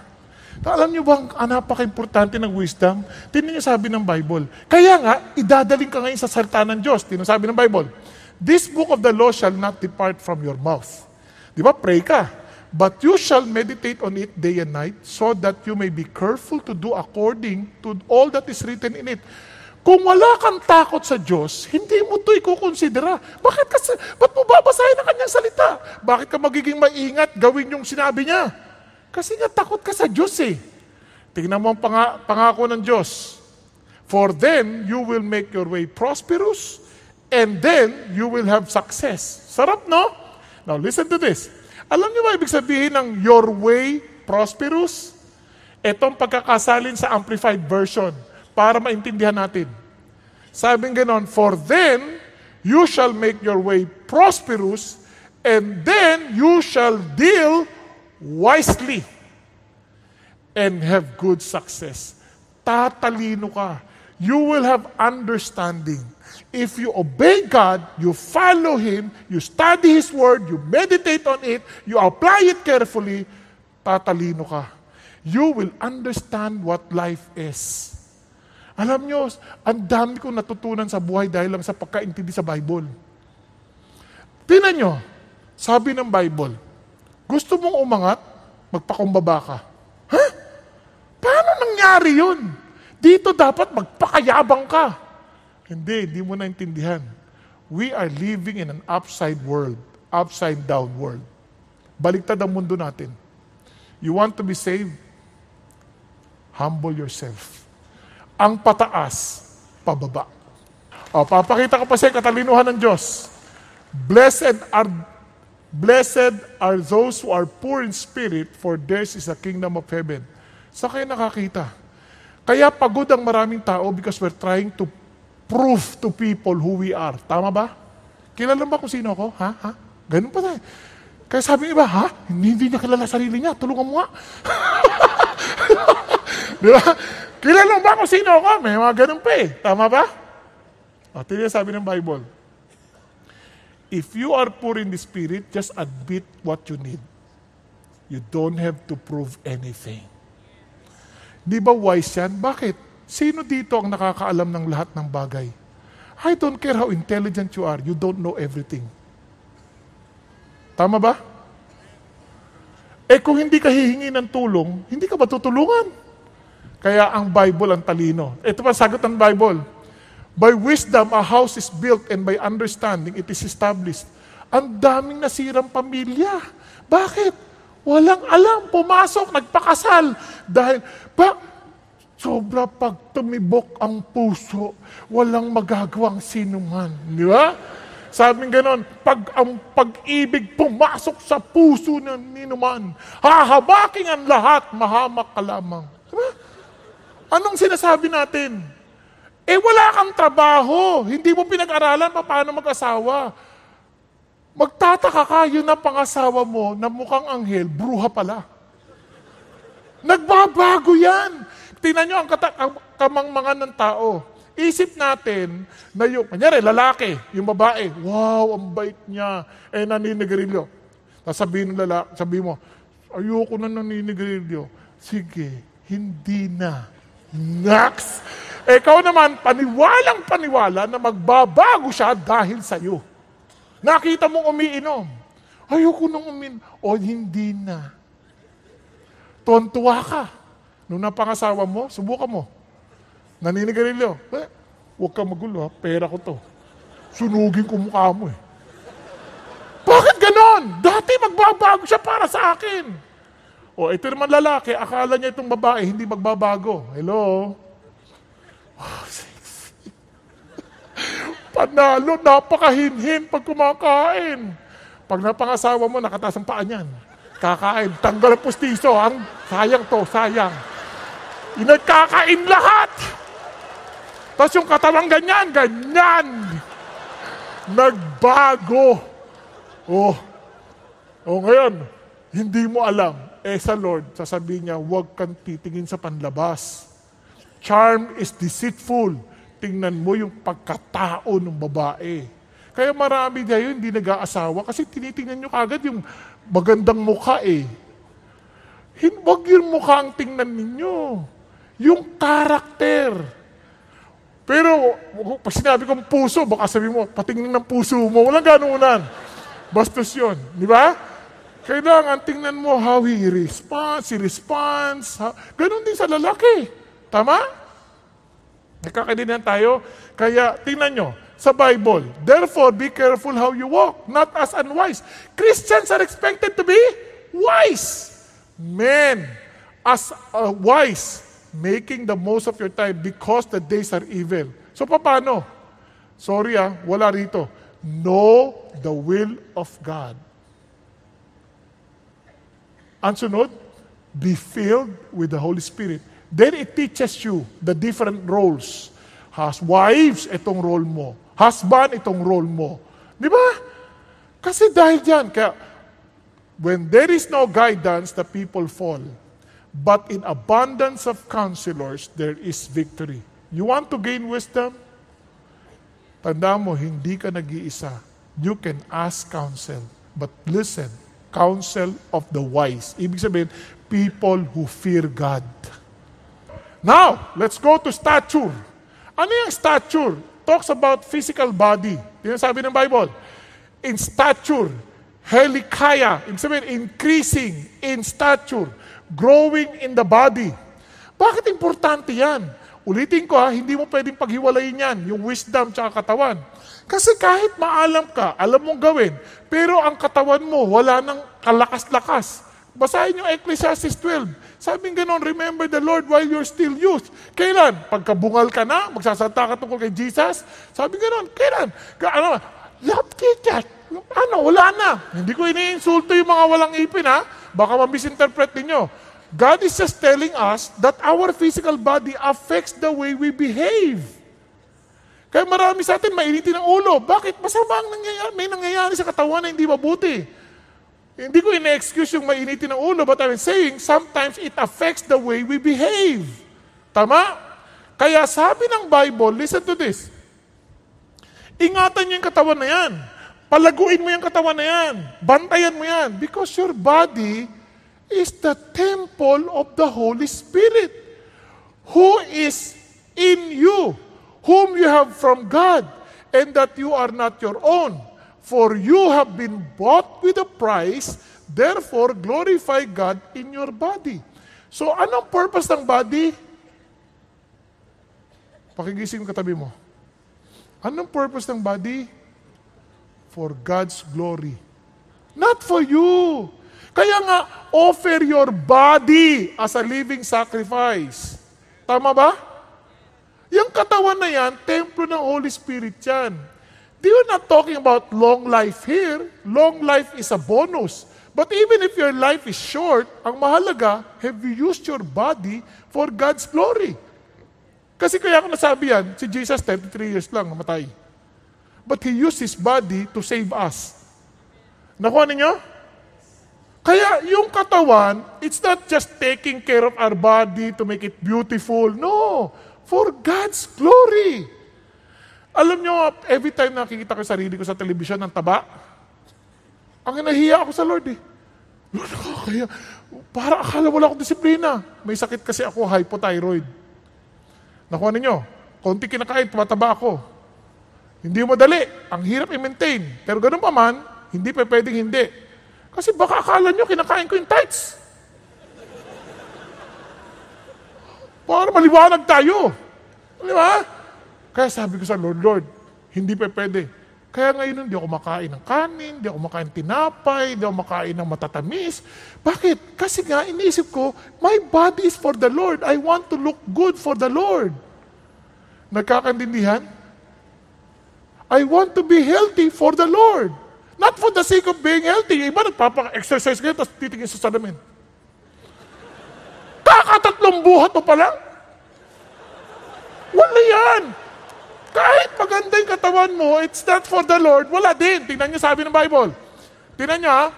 Speaker 1: Alam niyo ba ang napaka-importante ng wisdom? Tingnan niyo sabi ng Bible. Kaya nga, idadaling ka ngayon sa salita ng Diyos. Tingnan sabi ng Bible, this book of the law shall not depart from your mouth. Di ba? Pray ka. But you shall meditate on it day and night, so that you may be careful to do according to all that is written in it. Kung wala kang takot sa Diyos, hindi mo ito ikukonsidera. Ba't mo babasahin ang kanyang salita? Bakit ka magiging maingat gawin yung sinabi niya? Kasi nga takot ka sa Diyos eh. Tingnan mo ang pangako ng Diyos. For then, you will make your way prosperous, and then, you will have success. Sarap, no? Now, listen to this. Alam niyo ba ibig sabihin ng your way prosperous? Itong pagkakasalin sa Amplified Version para maintindihan natin. Sabing ganon, for then you shall make your way prosperous, and then you shall deal wisely and have good success. Tatalino ka. You will have understanding. If you obey God, you follow Him, you study His Word, you meditate on it, you apply it carefully, tatalino ka. You will understand what life is. Alam nyo, ang dami kong natutunan sa buhay dahil lang sa pagkaintindi sa Bible. Tingnan nyo, sabi ng Bible, gusto mong umangat, magpakumbaba ka. Ha? Paano nangyari yun? Dito dapat magpakayabang ka. Hindi mo naintindihan. We are living in an upside down world. Baliktad ang mundo natin. You want to be saved? Humble yourself. Ang pataas, pababa. Papakita ko pa sa katalinuhan ng Diyos. Blessed are those who are poor in spirit, for theirs is the kingdom of heaven. Sa kayo nakakita? Kaya pagod ang maraming tao because we're trying to prove to people who we are. Tama ba? Kilala ba kung sino ako? Ha? Ganun pa tayo. Kaya sabi ng iba, Hindi niya kilala sarili niya. Tulungan mo nga. Di ba? Kilala ba kung sino ako? May mga ganun pa eh. Tama ba? Tingnan sabi ng Bible. If you are poor in the spirit, just admit what you need. You don't have to prove anything. Di ba wise yan? Bakit? Sino dito ang nakakaalam ng lahat ng bagay? I don't care how intelligent you are, you don't know everything. Tama ba? Kung hindi ka hihingi ng tulong, hindi ka ba tutulungan? Kaya ang Bible ang talino. Ito pa sagot ng Bible. By wisdom, a house is built, and by understanding, it is established. Ang daming nasirang pamilya. Bakit? Walang alam, pumasok, nagpakasal. Dahil, sobra pag tumibok ang puso, walang magagawang sinuman. Di ba? Sabing ganon, pag ang pag-ibig pumasok sa puso ng ninuman, hahabaking ang lahat, mahamak ka lamang. Diba? Anong sinasabi natin? Wala kang trabaho, hindi mo pinag-aralan paano mag-asawa. Magtataka ka, yun na pangasawa mo na mukhang anghel, bruha pala. Nagbabago yan. Tingnan nyo ang kamangmangan ng tao. Isip natin na yung, kanyari, lalaki, yung babae, wow, ang bait niya, naninigarilyo. Tapos sabihin ng lalaki, sabihin mo, ayoko na naninigarilyo. Sige, hindi na. Next! Ikaw naman, paniwalang-paniwala na magbabago siya dahil sa'yo. Nakita mong umiinom. Ayoko nang umiinom. O hindi na. Tuwan-tuwa ka. Nung napangasawa mo, subukan mo. Naninigarilyo. Huwag kang magulo ha, pera ko to. Sunugin ko mukha mo eh. Bakit ganon? Dati magbabago siya para sa akin. O ito naman lalaki, akala niya itong babae hindi magbabago. Hello? Wow, sexy. Panalo, napakahinhin pag kumakain. Pag napangasawa mo, nakataas ang paa niyan. Kakain, tanggal ang pustiso. Sayang to, sayang. Inagkakain lahat. Tapos yung katawang ganyan. Nagbago. Ngayon, hindi mo alam. Sa Lord, sasabihin niya, huwag kang titingin sa panlabas. Charm is deceitful. Tingnan mo yung pagkatao ng babae. Kaya marami kayo hindi nag-aasawa kasi tinitingnan nyo kagad yung magandang mukha eh. Huwag yung mukha ang tingnan ninyo. Yung karakter. Pero, pag sinabi kong puso, baka sabi mo, patingin ng puso mo, walang ganunan. Bastos yun. Di ba? Kailangan tingnan mo how he responds. Ganon din sa lalaki. Tama? Nakakaintindihan tayo? Kaya, tingnan nyo, sa Bible, therefore, be careful how you walk, not as unwise. Christians are expected to be wise. Men, as wise, making the most of your time because the days are evil. So, paano? Sorry wala rito. Know the will of God. Ang sunod, be filled with the Holy Spirit. Then it teaches you the different roles. Has wives, itong role mo. Husband, itong role mo. Di ba? Kasi dahil dyan, kaya, when there is no guidance, the people fall. But in abundance of counselors, there is victory. You want to gain wisdom? Tanda mo, hindi ka nag-iisa. You can ask counsel. But listen, counsel of the wise. Ibig sabihin, people who fear God. Now, let's go to stature. Ano yung stature? Talks about physical body. Yun ang sabi ng Bible. In stature, helikaya. Ibig sabihin, increasing in stature. Growing in the body. Bakit importante yan? Ulitin ko hindi mo pwedeng paghiwalayin yan, yung wisdom tsaka katawan. Kasi kahit maalam ka, alam mong gawin, pero ang katawan mo, wala nang kalakas-lakas. Basahin yung Ecclesiastes 12. Sabing ganon, remember the Lord while you're still youth. Kailan? Pagkabungal ka na, magsasalta ka tungkol kay Jesus. Sabi ganon, kailan? Wala na. Hindi ko iniinsulto yung mga walang ipin Baka ma-misinterpret ninyo. God is just telling us that our physical body affects the way we behave. Kaya marami sa atin mainitin ang ulo. Bakit? Masama ang nangyayari. May nangyayari sa katawan na hindi mabuti. Hindi ko ina-excuse yung mainitin ang ulo, but I'm saying sometimes it affects the way we behave. Tama? Kaya sabi ng Bible, listen to this. Ingatan niyo yung katawan na yan. Palaguin mo yung katawan na yan. Bantayan mo yan. Because your body is the temple of the Holy Spirit who is in you, whom you have from God, and that you are not your own. For you have been bought with a price, therefore glorify God in your body. So anong purpose ng body? Pakigising katabi mo. Anong purpose ng body? For God's glory. Not for you. Kaya nga, offer your body as a living sacrifice. Tama ba? Yung katawan na yan, templo ng Holy Spirit yan. We're not talking about long life here. Long life is a bonus. But even if your life is short, ang mahalaga, have you used your body for God's glory? Kasi kaya ako nasabi yan, si Jesus 33 years lang namatay. But He used His body to save us. Nakuha ninyo? Kaya yung katawan, it's not just taking care of our body to make it beautiful. No. for God's glory. Alam nyo, every time nakikita ko yung sarili ko sa television ng taba, ang hinahiya ako sa Lord eh. Lord, nakakaya. Para akala wala akong disiplina. May sakit kasi ako, hypothyroid. Nakuha ninyo, konti kinakain, tumataba ako. Hindi madali. Ang hirap i-maintain. Pero ganun pa man, hindi pa pwedeng hindi. Kasi baka akala nyo, kinakain ko yung tights. Para maliwanag tayo. Di ba? Kaya sabi ko sa Lord, Lord, hindi pa pwede. Kaya ngayon hindi ako makain ng kanin, hindi ako makain ng tinapay, hindi ako makain ng matatamis. Bakit? Kasi nga, iniisip ko, my body is for the Lord. I want to look good for the Lord. Nagkakaintindihan? I want to be healthy for the Lord. Not for the sake of being healthy. Iba nagpapa-exercise kayo, tapos titingin sa salamin. Kakatatlong buhat mo pala. Wala yan. Kahit maganda yung katawan mo, it's not for the Lord. Wala din. Tingnan niyo sabi ng Bible. Tingnan niyo,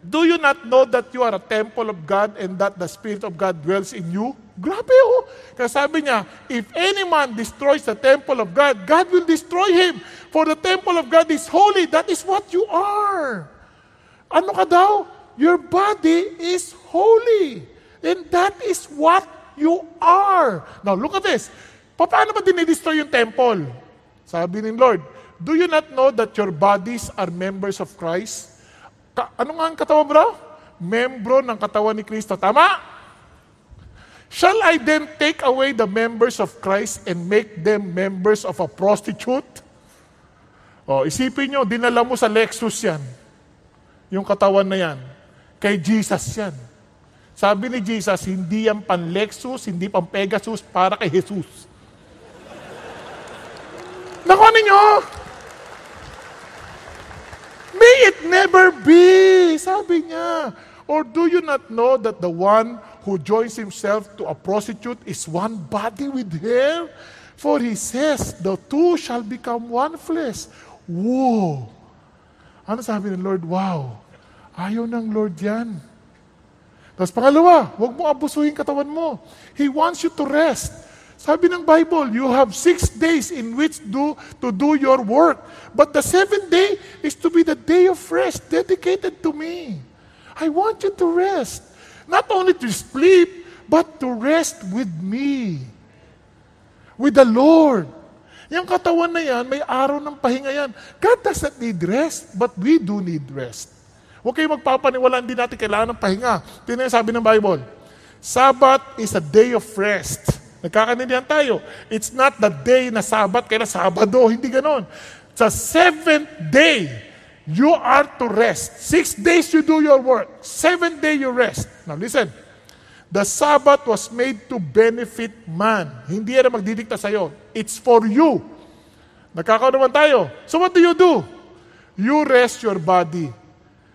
Speaker 1: do you not know that you are a temple of God and that the Spirit of God dwells in you? Grabe oh. Kaya sabi niya, if any man destroys the temple of God, God will destroy him. For the temple of God is holy. That is what you are. Ano ka daw? Your body is holy. And that is what you are. Now look at this. Paano ba dinidestroy yung temple? Sabi ni Lord, do you not know that your bodies are members of Christ? Ano nga ang katawan bro? Membro ng katawan ni Kristo. Tama? Shall I then take away the members of Christ and make them members of a prostitute? O, isipin nyo, dinala mo sa Lexus yan. Yung katawan na yan. Kay Jesus yan. Sabi ni Jesus, hindi yan pan Lexus, hindi pan Pegasus, para kay Jesus. Nakuha ninyo? May it never be, sabi niya. Or do you not know that the one who joins himself to a prostitute is one body with her? For he says, the two shall become one flesh. Whoa! Ano sabi ng Lord? Wow! Ayaw ng Lord yan. Tapos pangalawa, huwag mo abusuhin katawan mo. He wants you to rest. Sabi ng Bible, you have 6 days in which to do your work. But the 7th day is to be the day of rest dedicated to me. I want you to rest. Not only to sleep, but to rest with me. With the Lord. Yung katawan na yan, may araw ng pahinga yan. God does not need rest, but we do need rest. Huwag kayo magpapaniwalaan, hindi natin kailangan ng pahinga. Tingnan yung sabi ng Bible. Sabbath is a day of rest. Nagkakaintindihan tayo. It's not the day na Sabat, kaya na Sabado. Hindi ganon. Sa 7th day, you are to rest. 6 days you do your work. 7th day you rest. Now listen. The Sabbath was made to benefit man. Hindi yan magdidikta sa'yo. It's for you. Nagkakaroon tayo. So what do? You rest your body.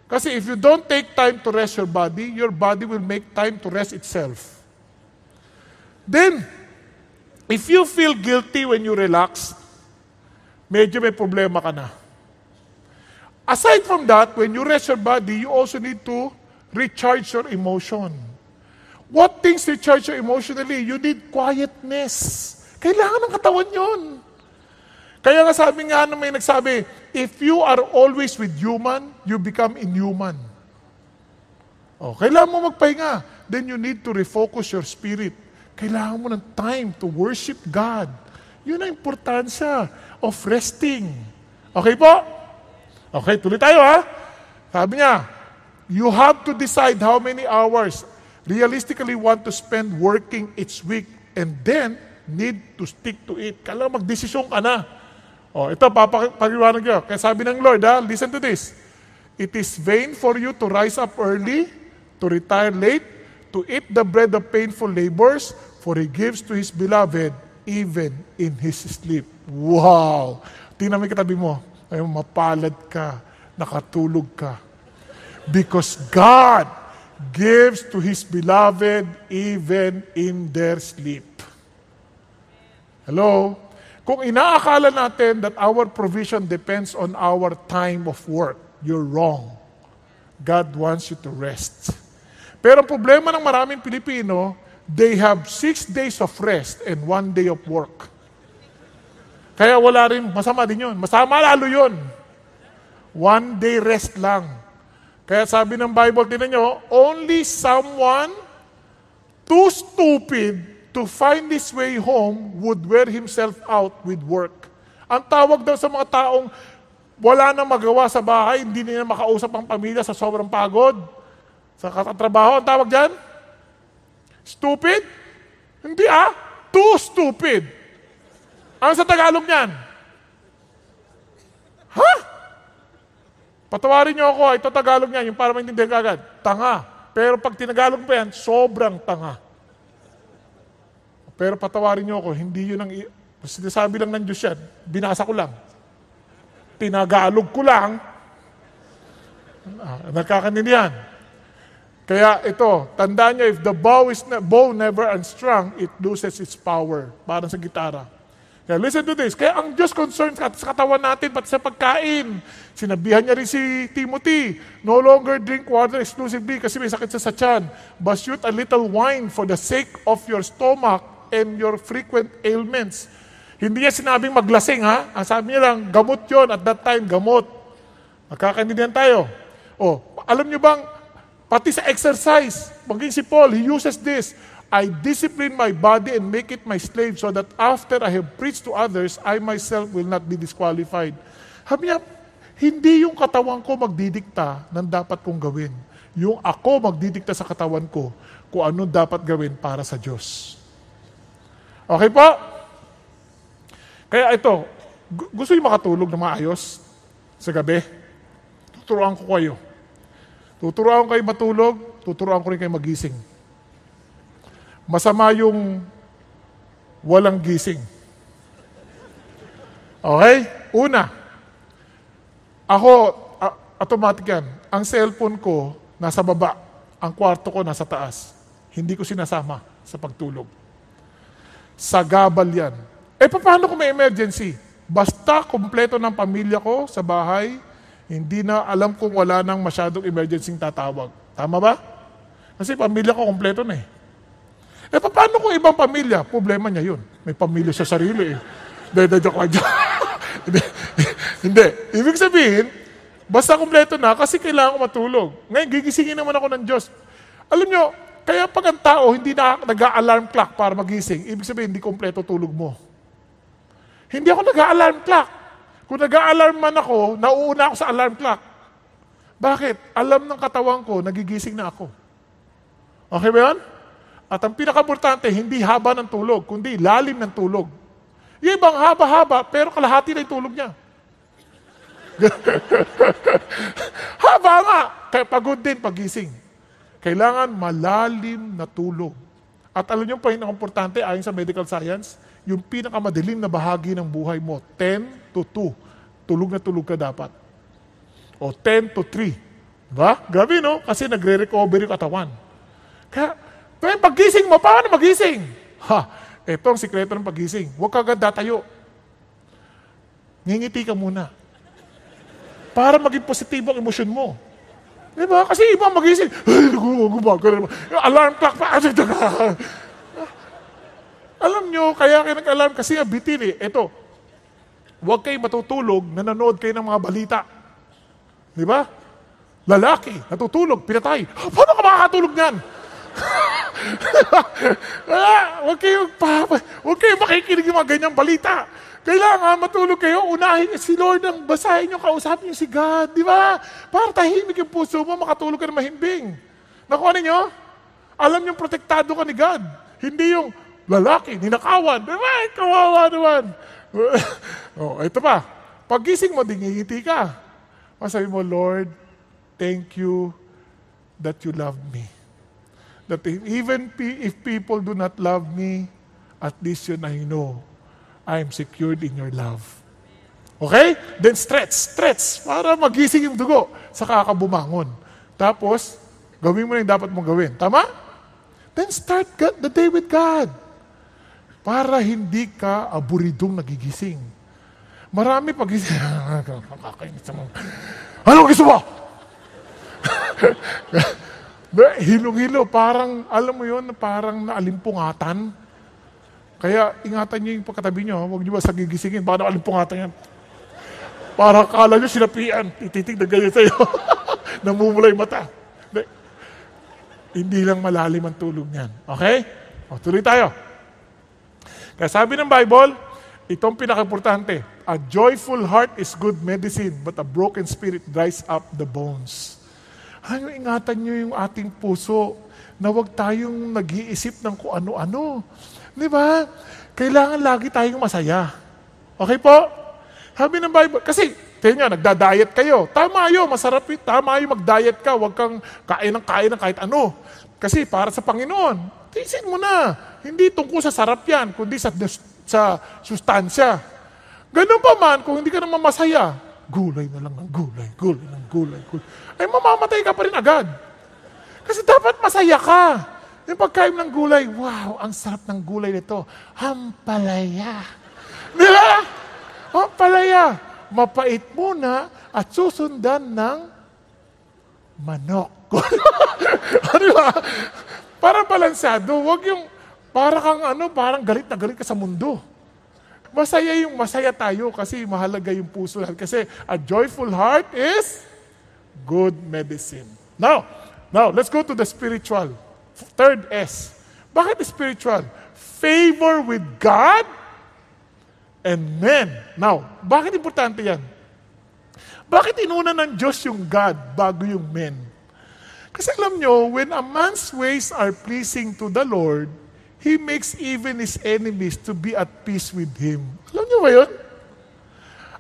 Speaker 1: Kasi if you don't take time to rest your body will make time to rest itself. Then, if you feel guilty when you relax, medyo may problema ka na. Aside from that, when you rest your body, you also need to recharge your emotion. What things recharge you emotionally? You need quietness. Kailangan ng katawan yun. Kaya nga sabi nga, may nagsabi, if you are always with human, you become inhuman. Kailangan mo magpahinga. Then you need to refocus your spirit. Kailangan mo ng time to worship God. Yun ang importansya of resting. Okay po? Okay, tuloy tayo ha. Sabi niya, you have to decide how many hours realistically want to spend working each week and then need to stick to it. Kailangan magdesisyon ka na. Ito, papaliwanag niyo. Kaya sabi ng Lord, listen to this. It is vain for you to rise up early, to retire late, to eat the bread of painful labors, for He gives to His beloved even in His sleep. Wow! Tingnan mo yung katabi mo. Ay, mapalad ka, nakatulog ka. Because God gives to His beloved even in their sleep. Hello? Kung inaakala natin that our provision depends on our time of work, you're wrong. God wants you to rest. Pero ang problema ng maraming Pilipino, they have 6 days of rest and 1 day of work. Kaya wala rin, masama din yun. Masama lalo yun. 1 day rest lang. Kaya sabi ng Bible, tinan nyo, only someone too stupid to find his way home would wear himself out with work. Ang tawag daw sa mga taong wala nang magawa sa bahay, hindi nila makausap ang pamilya sa sobrang pagod, sa katatrabaho, ang tawag dyan? Stupid? Hindi too stupid. Ano sa Tagalog niyan? Patawarin niyo ako, ito Tagalog niyan, yung para maintindihan ka agad. Tanga. Pero pag tinagalog pa yan, sobrang tanga. Pero patawarin niyo ako, hindi yun ang sinasabi lang ng Diyos yan. Binasa ko lang. Tinagalog ko lang. Nagkakanindihan. Kaya ito, tandaan niyo, if the bow never unstrung, it loses its power. Parang sa gitara. Kaya listen to this. Kaya ang Diyos concerned sa katawan natin, pati sa pagkain. Sinabihan niya rin si Timothy, no longer drink water exclusively kasi may sakit sa tiyan. But shoot a little wine for the sake of your stomach and your frequent ailments. Hindi niya sinabing maglasing Ang sabi niya lang, gamot yon at that time, gamot. Magkakaintindihan tayo. Alam niyo bang, pati sa exercise, maging si Paul, he uses this. I discipline my body and make it my slave so that after I have preached to others, I myself will not be disqualified. Sabi niya, hindi yung katawan ko magdidikta ng dapat kong gawin. Yung ako magdidikta sa katawan ko kung ano dapat gawin para sa Diyos. Okay po? Kaya ito, gusto niyo makatulog na maayos sa gabi? Tuturuan ko kayo. Tuturuan ko kayo matulog, tuturuan ko rin kayo magising. Masama yung walang gising. Okay? Una, ako, automatic yan. Ang cellphone ko, nasa baba. Ang kwarto ko, nasa taas. Hindi ko sinasama sa pagtulog. Sagabal yan. Paano kung may emergency? Basta kumpleto ng pamilya ko sa bahay, hindi na alam kung wala nang masyadong emergency tatawag. Tama ba? Kasi pamilya ko kumpleto na paano kung ibang pamilya? Problema niya yun. May pamilya sa sarili Joke lang dyan. Hindi. Ibig sabihin, basta kumpleto na kasi kailangan ko matulog. Ngayon, gigisingin naman ako ng Diyos. Alam nyo, kaya pag ang tao hindi nag-a-alarm clock para magising, ibig sabihin, hindi kumpleto tulog mo. Hindi ako nag-a-alarm clock. Kung nag-a-alarm man ako, nauuna ako sa alarm clock. Bakit? Alam ng katawan ko, nagigising na ako. Okay ba yan? At ang pinaka-importante, hindi haba ng tulog, kundi lalim ng tulog. Yung ibang haba-haba, pero kalahati na yung tulog niya. Haba nga! Kaya pagod din pagising. Kailangan malalim na tulog. At alam niyo pa yung importante, ayon sa medical science, yung pinakamadilim na bahagi ng buhay mo, 10 to 2. Tulog na tulog ka dapat. O 10 to 3. Diba? Grabe, no? Kasi nagre-recover yung katawan. Kaya pagising mo, paano magising? Ito ang sikreto ng pagising. Huwag ka agad datayo. Ngingiti ka muna. Para maging positibo ang emosyon mo. Diba? Kasi iba magising. Alarm clock pa. Alam nyo, kaya kayo nag-alarm kasi bitin Ito, huwag kayo matutulog na nanood kayo ng mga balita. Diba? Lalaki, natutulog, pinatay. Paano ka makakatulog niyan? Huwag kayo makikinig yung mga ganyang balita. Kailangan matulog kayo, unahin si Lord ang basahin nyo, kausapin nyo si God, di ba? Para tahimik yung puso mo, makatulog ka na mahimbing. Nakuha ninyo? Alam nyo, protektado ka ni God. Hindi yung lalaki, ninakawan. Diba? Kawawa naman. Ito pa. Pagising mo, dingiti ka. Masabi mo, Lord, thank you that you love me. That even if people do not love me, at least yun I know I am secured in your love. Okay? Then stretch. Para magising yung dugo sa kakabumangon. Tapos, gawin mo na yung dapat mong gawin. Tama? Then start the day with God. Para hindi ka aburidong nagigising. Marami pagising. Ano gusto mo? Hilong-hilo, parang, alam mo yun, parang naalimpungatan. Kaya ingatan niyo yung pagkatabi niyo, huwag niyo ba sagigisingin, baka naalimpungatan yan. Parang kala niyo sinapian, ititig na ganyan sa'yo. Namumula yung mata. Hindi lang malalim ang tulog niyan. Okay? O, tuloy tayo. Kaya sabi ng Bible, itong pinaka-importante, a joyful heart is good medicine, but a broken spirit dries up the bones. Ingatan niyo yung ating puso na huwag tayong nag-iisip ng kung ano-ano. Di ba? Kailangan lagi tayong masaya. Okay po? Sabi ng Bible, kasi, tingnan nyo, nagda-diet kayo. Tama yun, masarap yun. Tama yun, mag-diet ka. Huwag kang kain ng kahit ano. Kasi para sa Panginoon, tiisin mo na. Hindi tungkol sa sarap yan, kundi sa sustansya. Ganun pa man, kung hindi ka naman masaya, gulay na lang ng gulay. Ay mamamatay ka pa rin agad. Kasi dapat masaya ka. Yung pagkain ng gulay, wow, ang sarap ng gulay nito. Hampalaya. Di ba? Hampalaya. Mapait muna at susundan ng manok. Di ba? Parang balansado. Huwag yung parang galit na galit ka sa mundo. Masaya tayo kasi mahalaga yung puso. Kasi a joyful heart is good medicine. Now, let's go to the spiritual. Third S. Bakit spiritual? Favor with God and men. Now, bakit importante yan? Bakit inuna ng Diyos yung God bago yung men? Kasi alam nyo, when a man's ways are pleasing to the Lord, He makes even his enemies to be at peace with him. Alam nyo ba yun?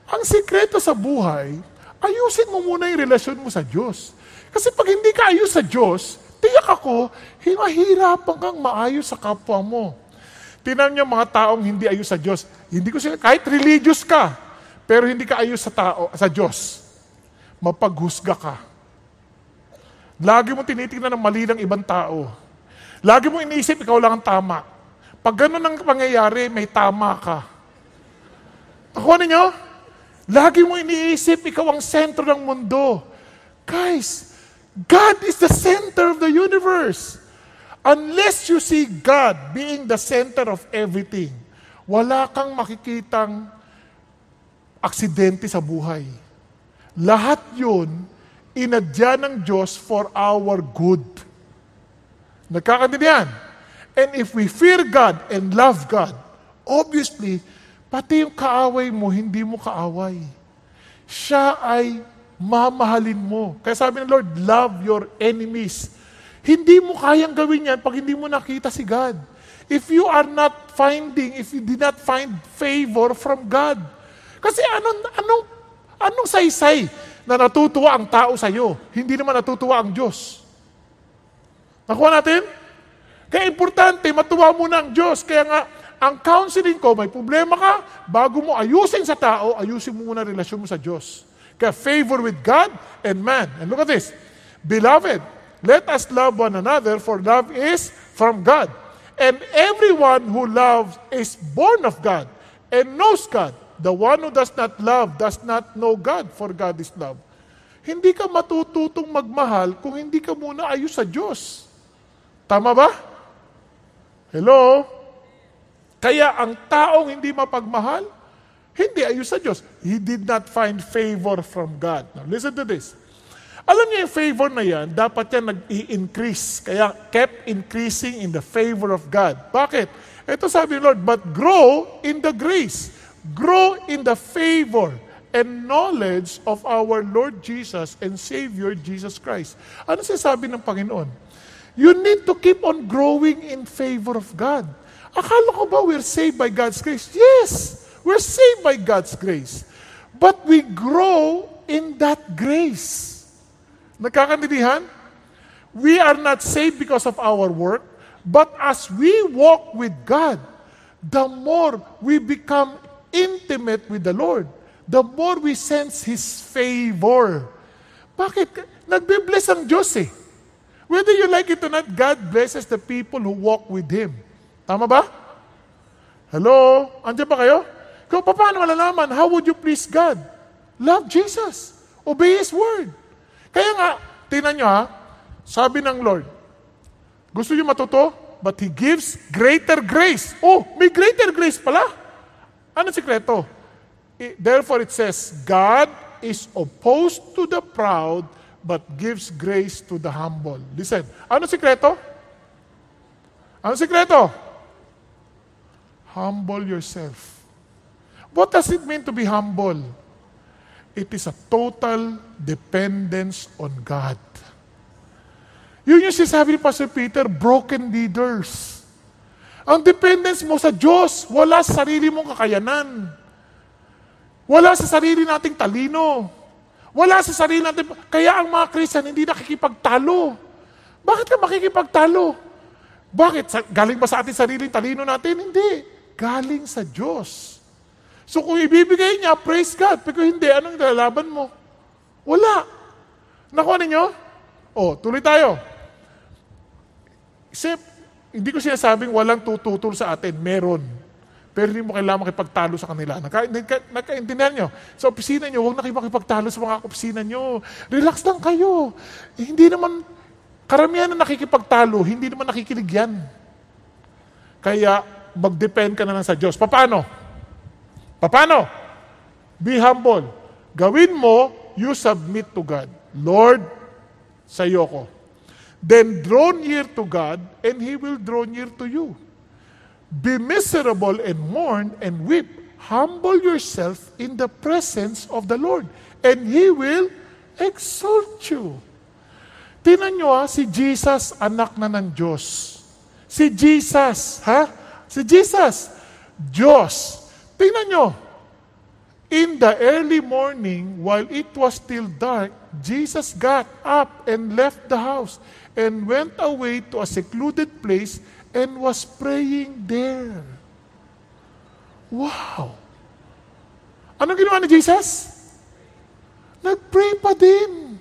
Speaker 1: Ang sikreto sa buhay, ayusin mo muna yung relasyon mo sa Diyos. Kasi pag hindi ka ayos sa Diyos, tiyak ako, hinahirapan kang maayos sa kapwa mo. Tingnan nyo mga taong hindi ayos sa Diyos. Hindi ko sila, kahit religious ka, pero hindi ka ayos sa Diyos, mapaghusga ka. Lagi mo tinitingnan ng mali ng ibang tao. Lagi mo iniisip, ikaw lang ang tama. Pag ganun ang pangyayari, may tama ka. Nakuha ninyo? Lagi mo iniisip, ikaw ang sentro ng mundo. Guys, God is the center of the universe. Unless you see God being the center of everything, wala kang makikitang aksidente sa buhay. Lahat yun, inadya ng Diyos for our good. Nagkakaintindihan? And if we fear God and love God, obviously, pati yung kaaway mo, hindi mo kaaway. Siya ay mamahalin mo. Kaya sabi ng Lord, love your enemies. Hindi mo kayang gawin yan pag hindi mo nakita si God. If you did not find favor from God. Kasi anong saysay na natutuwa ang tao sa'yo? Hindi naman natutuwa ang Diyos. Nakuha natin? Kaya importante, matuwa muna ang Diyos. Kaya nga, ang counseling ko, may problema ka, bago mo ayusin sa tao, ayusin mo muna relasyon mo sa Diyos. Kaya favor with God and man. And look at this. Beloved, let us love one another, for love is from God. And everyone who loves is born of God and knows God. The one who does not love does not know God, for God is love. Hindi ka matututong magmahal kung hindi ka muna ayos sa Diyos. Tama ba? Hello? Kaya ang taong hindi mapagmahal, hindi ayos sa Diyos. He did not find favor from God. Now, listen to this. Alam niyo yung favor na yan, dapat yan nag-i-increase. Kaya kept increasing in the favor of God. Bakit? Ito sabi ng Lord, but grow in the grace. Grow in the favor and knowledge of our Lord Jesus and Savior Jesus Christ. Ano sinasabi ng Panginoon? You need to keep on growing in favor of God. Akala ko ba we're saved by God's grace? Yes, we're saved by God's grace. But we grow in that grace. Nagkakaintindihan? We are not saved because of our work, but as we walk with God, the more we become intimate with the Lord, the more we sense His favor. Bakit? Nagbe-bless ang Diyos eh. Whether you like it or not, God blesses the people who walk with Him. Tama ba? Hello? Andiyan ba kayo? Kung paano malalaman? How would you please God? Love Jesus. Obey His word. Kaya nga, tingnan nyo ha, sabi ng Lord, gusto niyo matuto? But He gives greater grace. Oh, may greater grace pala. Ano sikreto? Therefore it says, God is opposed to the proud, but gives grace to the humble. Listen, ano sikreto? Ano sikreto? Humble yourself. What does it mean to be humble? It is a total dependence on God. Yun yung sinasabi ni Pastor Peter, broken leaders. Ang dependence mo sa Diyos, wala sa sarili mong kakayanan. Wala sa sarili nating talino. Wala sa sarili natin. Kaya ang mga Christian hindi nakikipagtalo. Bakit ka makikipagtalo? Bakit? Galing ba sa ating sariling talino natin? Hindi. Galing sa Diyos. So kung ibibigay niya, praise God. Pero hindi, anong lalaban mo? Wala. Nakuha ninyo? Tuloy tayo. Hindi ko sinasabing walang tututol sa atin. Meron. Pero hindi mo kailangan makipagtalo sa kanila. Nakaintindihan nyo? Sa opisina nyo, huwag na kayo makipagtalo sa mga opisina nyo. Relax lang kayo. Hindi naman, karamihan na nakikipagtalo, hindi naman nakikinig yan. Kaya, mag-depend ka na lang sa Diyos. Paano? Paano? Be humble. Gawin mo, you submit to God. Lord, sa iyo ko. Then draw near to God, and He will draw near to you. Be miserable and mourn and weep. Humble yourself in the presence of the Lord, and He will exalt you. Tingnan nyo si Jesus, anak na ng Diyos. Si Jesus, Si Jesus, Diyos. Tingnan nyo. In the early morning, while it was still dark, Jesus got up and left the house and went away to a secluded place and was praying there. Wow! Anong ginawa ni Jesus? Nag-pray pa din.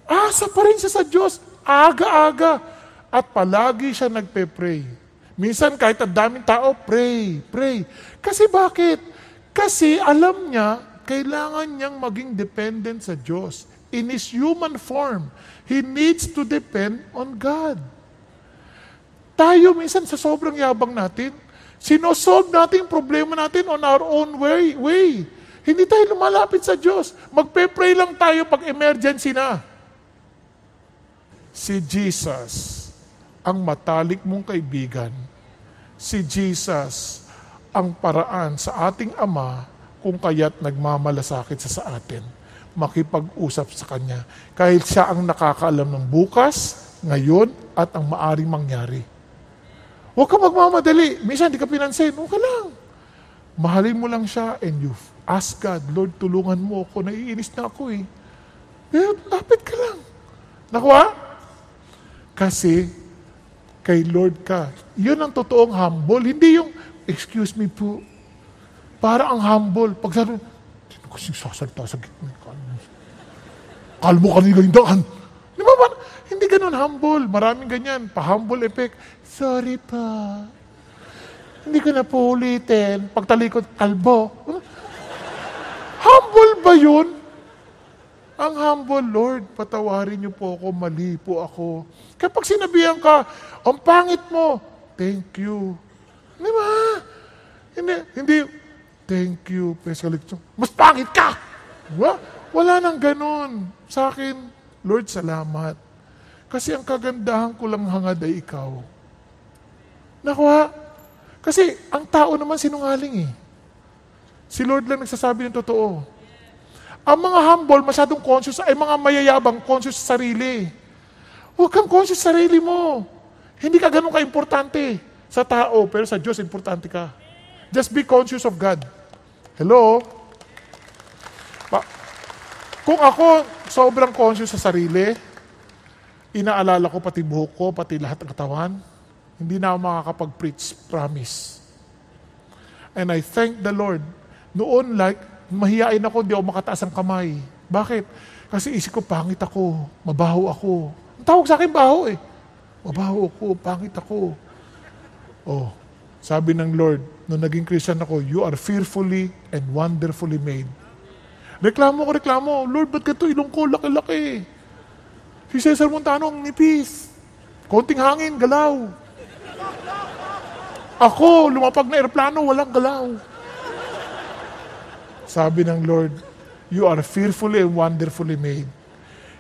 Speaker 1: Asa pa rin siya sa Diyos. Aga-aga. At palagi siya nagpe-pray. Minsan kahit ang daming tao, pray. Kasi bakit? Kasi alam niya, kailangan niyang maging dependent sa Diyos. In His human form, He needs to depend on God. Tayo minsan sa sobrang yabang natin, sinosolve natin yung problema natin on our own way. Hindi tayo lumalapit sa Diyos. Magpe-pray lang tayo pag emergency na. Si Jesus, ang matalik mong kaibigan. Si Jesus, ang paraan sa ating Ama kung kaya't nagmamalasakit sa atin. Makipag-usap sa Kanya. Kahit siya ang nakakaalam ng bukas, ngayon, at ang maaring mangyari. Huwag ka magmamadali. Minsan, di ka pinansin. Okay lang. Mahalin mo lang siya and you ask God, Lord, tulungan mo ako. Naiinis na ako eh. Pero lapit ka lang. Nakuha? Kasi, kay Lord ka. Yun ang totoong humble. Hindi yung, excuse me po, para ang humble. Pag sabi, sino kasi sasalita sa gitna? Kalmo kanila yung daan. Di ba? Hindi ganun humble. Maraming ganyan. Pa-humble effect. Sorry pa. Hindi ko na po ulitin. Pagtalikod, kalbo. Humble ba yun? Ang humble, Lord, patawarin niyo po ako, mali po ako. Kapag sinabihan ka, ang pangit mo, thank you. Di ba? Hindi, thank you. Mas pangit ka! Diba? Wala nang ganun. Sa akin, Lord, salamat. Kasi ang kagandahan ko lang hangad ay ikaw. Nakuha? Kasi ang tao naman sinungaling eh. Si Lord lang nagsasabi ng totoo. Ang mga humble, masyadong conscious, ay mga mayayabang, conscious sa sarili. Huwag kang conscious sa sarili mo. Hindi ka ganun ka-importante sa tao, pero sa Diyos, importante ka. Just be conscious of God. Hello? Kung ako sobrang conscious sa sarili, inaalala ko pati buhok ko, pati lahat ng katawan, hindi na ako makakapag-preach, promise. And I thank the Lord. Noon, mahiyain ako, hindi ako makataas ang kamay. Bakit? Kasi isip ko, pangit ako, mabaho ako. Ang tawag sa akin, baho eh. Mabaho ako, pangit ako. Oh, sabi ng Lord, nung naging Christian ako, you are fearfully and wonderfully made. Reklamo. Lord, ba't ganito ilong ko? Laki-laki. Si Cesar Montano ang nipis. Konting hangin, galaw. Ako, lumapag na eroplano, walang galaw. Sabi ng Lord, you are fearfully and wonderfully made.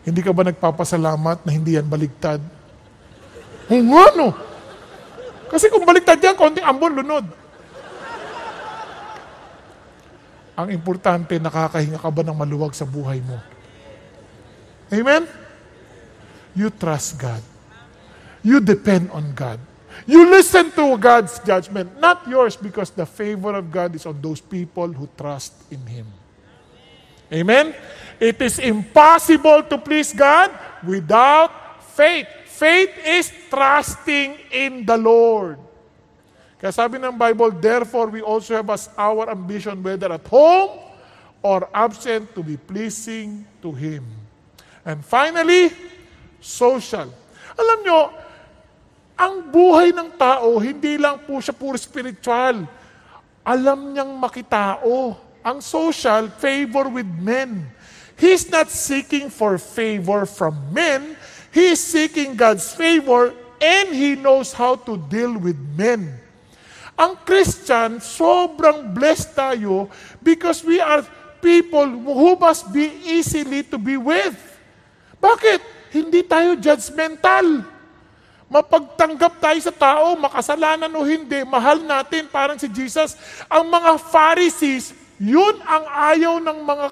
Speaker 1: Hindi ka ba nagpapasalamat na hindi yan baligtad? Ano? Kasi kung baligtad yan, konting ambon, lunod. Ang importante, nakakahinga ka ba ng maluwag sa buhay mo? Amen? You trust God. You depend on God. You listen to God's judgment, not yours, because the favor of God is on those people who trust in Him. Amen? It is impossible to please God without faith. Faith is trusting in the Lord. Kaya sabi ng Bible, therefore we also have as our ambition, whether at home or absent, to be pleasing to Him. And finally, social. Alam nyo, ang buhay ng tao, hindi lang po siya puro spiritual. Alam niyang makitao. Ang social, favor with men. He's not seeking for favor from men. He's seeking God's favor and he knows how to deal with men. Ang Christian, sobrang blessed tayo because we are people who must be easily to be with. Bakit? Hindi tayo judgmental. Mapagtanggap tayo sa tao, makasalanan o hindi, mahal natin parang si Jesus. Ang mga Pharisees, yun ang ayaw ng mga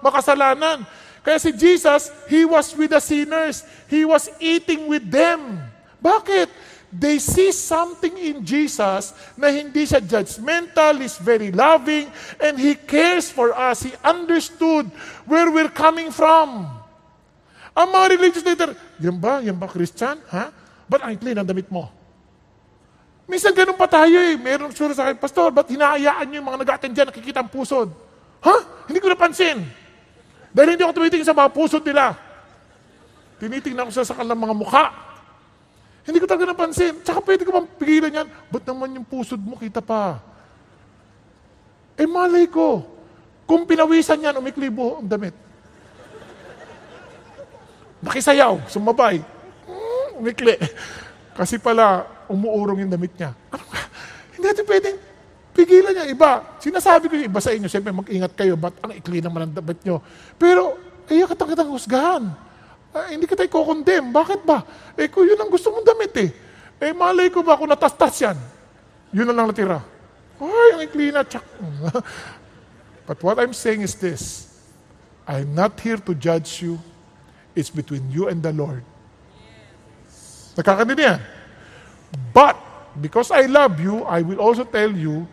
Speaker 1: makasalanan. Kaya si Jesus, He was with the sinners. He was eating with them. Bakit? They see something in Jesus na hindi siya judgmental, He's very loving, and He cares for us. He understood where we're coming from. Ang mga religious leader, yan ba Christian? Ha? Ba't ang clean ang damit mo? Minsan ganun pa tayo eh. Meron sure sa akin, Pastor, ba't hinaayaan niyo yung mga nag-attend dyan, nakikita ang pusod? Ha? Hindi ko napansin. Dahil hindi ako tumitingin sa mga pusod nila. Tinitingnan ko sa kanilang mga mukha. Hindi ko talaga napansin. Tsaka pwede ko bang pigilan yan? Ba't naman yung pusod mo kita pa? Eh malay ko, kung pinawisan yan, umiklibo ang damit. Nakisayaw, sumabay. Umikli. Kasi pala, umuurong yung damit niya. Hindi natin pwedeng pigilan niya. Iba, sinasabi ko yung iba sa inyo, siyempre mag-ingat kayo, ba't ang ikli naman ang damit nyo? Pero, kaya kitang husgahan. Hindi kita i-condemn. Bakit ba? Eh, kung yun ang gusto mong damit eh. Eh, malay ko ba kung natastas yan? Yun na lang natira. Ay, ang ikli na, tsak. But what I'm saying is this. I'm not here to judge you. It's between you and the Lord. Nakakandi niya. But, because I love you, I will also tell you,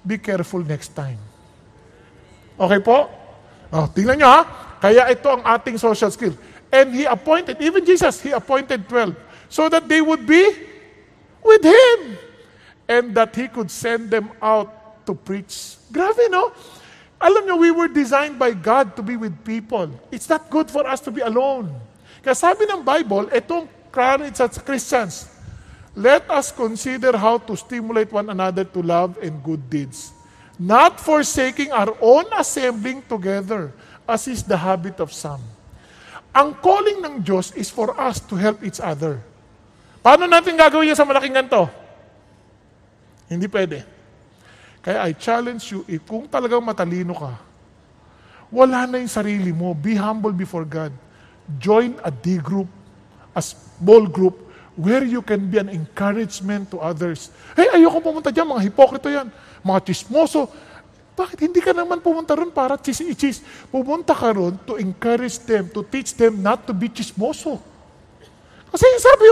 Speaker 1: be careful next time. Okay po? Oh, tingnan nyo ha. Kaya ito ang ating social skill. And He appointed, even Jesus, He appointed 12 so that they would be with Him and that He could send them out to preach. Grabe, no? Alam nyo, we were designed by God to be with people. It's not good for us to be alone. Kaya sabi ng Bible, itong courage sa Christians, let us consider how to stimulate one another to love and good deeds, not forsaking our own assembling together, as is the habit of some. Ang calling ng Diyos is for us to help each other. Paano natin gagawin yan sa malaking ganito? Hindi pwede. Kaya I challenge you, kung talagang matalino ka, wala na yung sarili mo. Be humble before God. Join a D group, a small group, where you can be an encouragement to others. Hey, ayoko pumunta dyan, mga hipokrito yan, mga chismoso. Bakit hindi ka naman pumunta ron para chis-i-chis? Pumunta ka ron to encourage them, to teach them not to be chismoso. Kasi sabi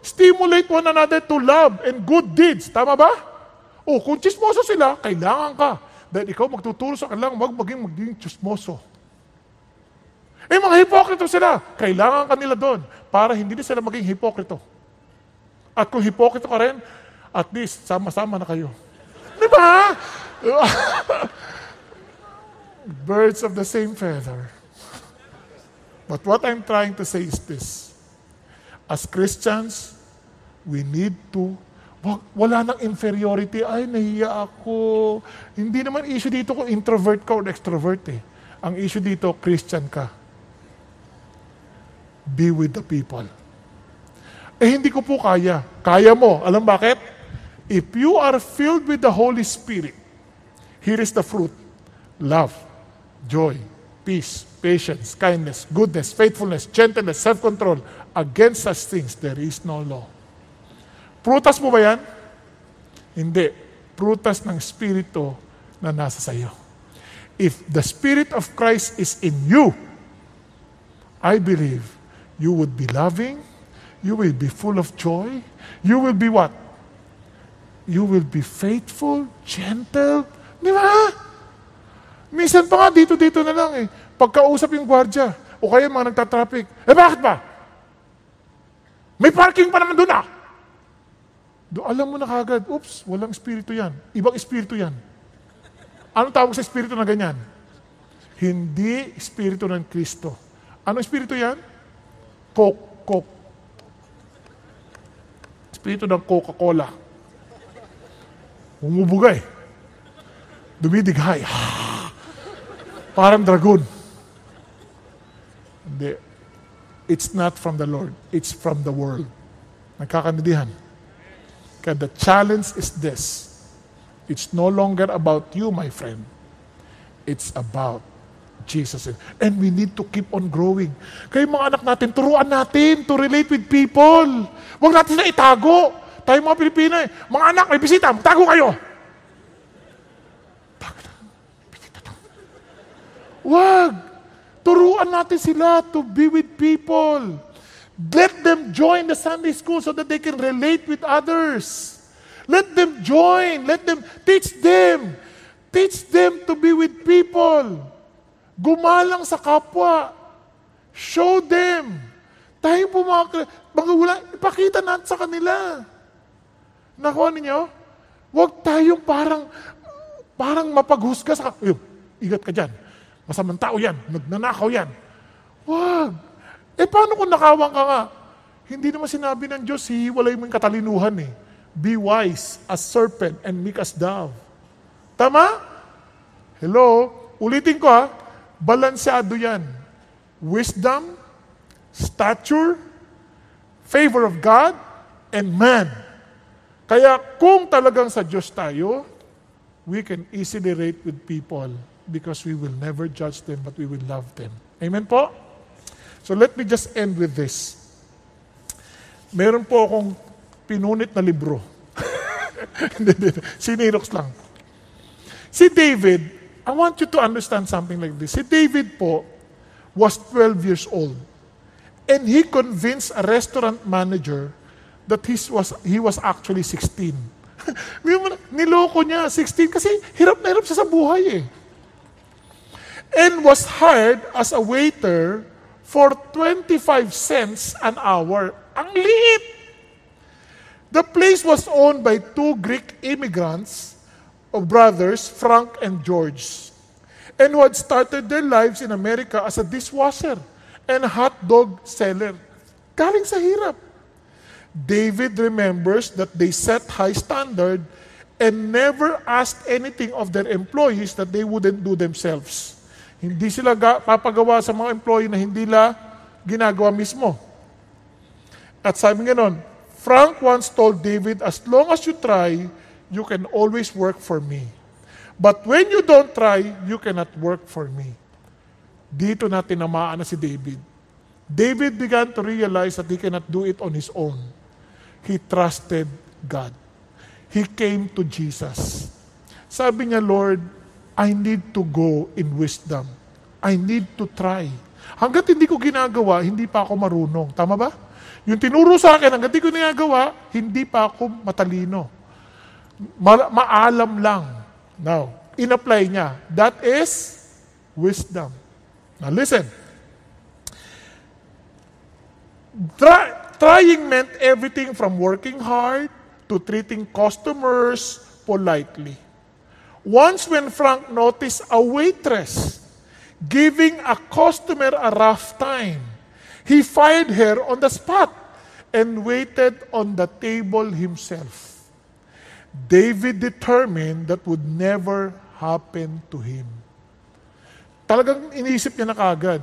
Speaker 1: stimulate one another to love and good deeds. Tama ba? Kung chismoso sila, kailangan ka. Dahil ikaw magtuturo sa kailangan, maging chismoso. Mga hipokrito sila, kailangan ka nila doon para hindi na sila maging hipokrito. At kung hipokrito ka rin, at least sama-sama na kayo. Di ba? Birds of the same feather. But what I'm trying to say is this. As Christians, we need to, wala nang inferiority. Ay, nahiya ako. Hindi naman issue dito kung introvert ka o extrovert eh. Ang issue dito, Christian ka. be with the people. Hindi ko po kaya. Kaya mo. Alam bakit? If you are filled with the Holy Spirit, here is the fruit. Love, joy, peace, patience, kindness, goodness, faithfulness, gentleness, self-control. Against such things, there is no law. Prutas mo ba yan? Hindi. Prutas ng Espiritu na nasa sayo. If the Spirit of Christ is in you, I believe you would be loving, you will be full of joy, you will be what? You will be faithful, gentle. Di ba? Minsan pa nga dito na lang eh. Pagkausap yung gwardya, o kaya mga nagtatraffic, bakit ba? May parking pa naman doon ah. Alam mo na kagad, oops, walang espiritu yan. Ibang espiritu yan. Anong tawag sa espiritu na ganyan? Hindi espiritu ng Kristo. Anong espiritu yan? Coke. Espiritu ng Coca-Cola. Umubugay. Dumidighay. Parang dragon. Hindi. It's not from the Lord. It's from the world. Nagkakandidihan. Kaya the challenge is this. It's no longer about you, my friend. It's about Jesus. And we need to keep on growing. Kaya mga anak natin, turuan natin to relate with people. Huwag natin na itago. Tayo mga Pilipino mga anak, may bisita, tago kayo. Wag. Turuan natin sila to be with people. Let them join the Sunday school so that they can relate with others. Let them join. Let them teach them. Teach them to be with people. Gumalang sa kapwa. Show them. Tayo po mga wala, ipakita natin sa kanila. Nakuha ninyo? Huwag tayong parang mapaghusga sa ingat ka dyan. Masamang tao yan. Nagnanakaw yan. Wag. Paano kung nakawang ka nga? Hindi naman sinabi ng Diyos, hihiwalay mo yung katalinuhan eh. Be wise as serpent and meek as dove. Tama? Hello? Ulitin ko ha. Balanseado yan. Wisdom, stature, favor of God, and man. Kaya kung talagang sa Diyos tayo, we can easily relate with people because we will never judge them but we will love them. Amen po? So let me just end with this. Meron po akong pinunit na libro. Sinirox lang. Si David, I want you to understand something like this. Si David po was 12 years old. And he convinced a restaurant manager that he was actually 16. Niloko niya, 16, kasi hirap na hirap siya sa buhay eh. And was hired as a waiter for 25 cents an hour. Ang liit! The place was owned by two Greek immigrants of brothers, Frank and George, and who had started their lives in America as a dishwasher and hot dog seller. Galing sa hirap. David remembers that they set high standard and never asked anything of their employees that they wouldn't do themselves. Hindi sila papagawa sa mga employee na hindi nila ginagawa mismo. At sabi nga nun, Frank once told David, as long as you try, you can always work for me. But when you don't try, you cannot work for me. Dito natin namaan na si David. David began to realize that he cannot do it on his own. He trusted God. He came to Jesus. Sabi niya, Lord, I need to go in wisdom. I need to try. Hanggat hindi ko ginagawa, hindi pa ako marunong. Tama ba? Yung tinuro sa akin, hanggat hindi ko ginagawa, hindi pa ako matalino. Maalam lang. Now, in-apply niya. That is wisdom. Now listen. Trying meant everything from working hard to treating customers politely. Once when Frank noticed a waitress giving a customer a rough time, he fired her on the spot and waited on the table himself. David determined that would never happen to him. Talagang iniisip niya na kagad.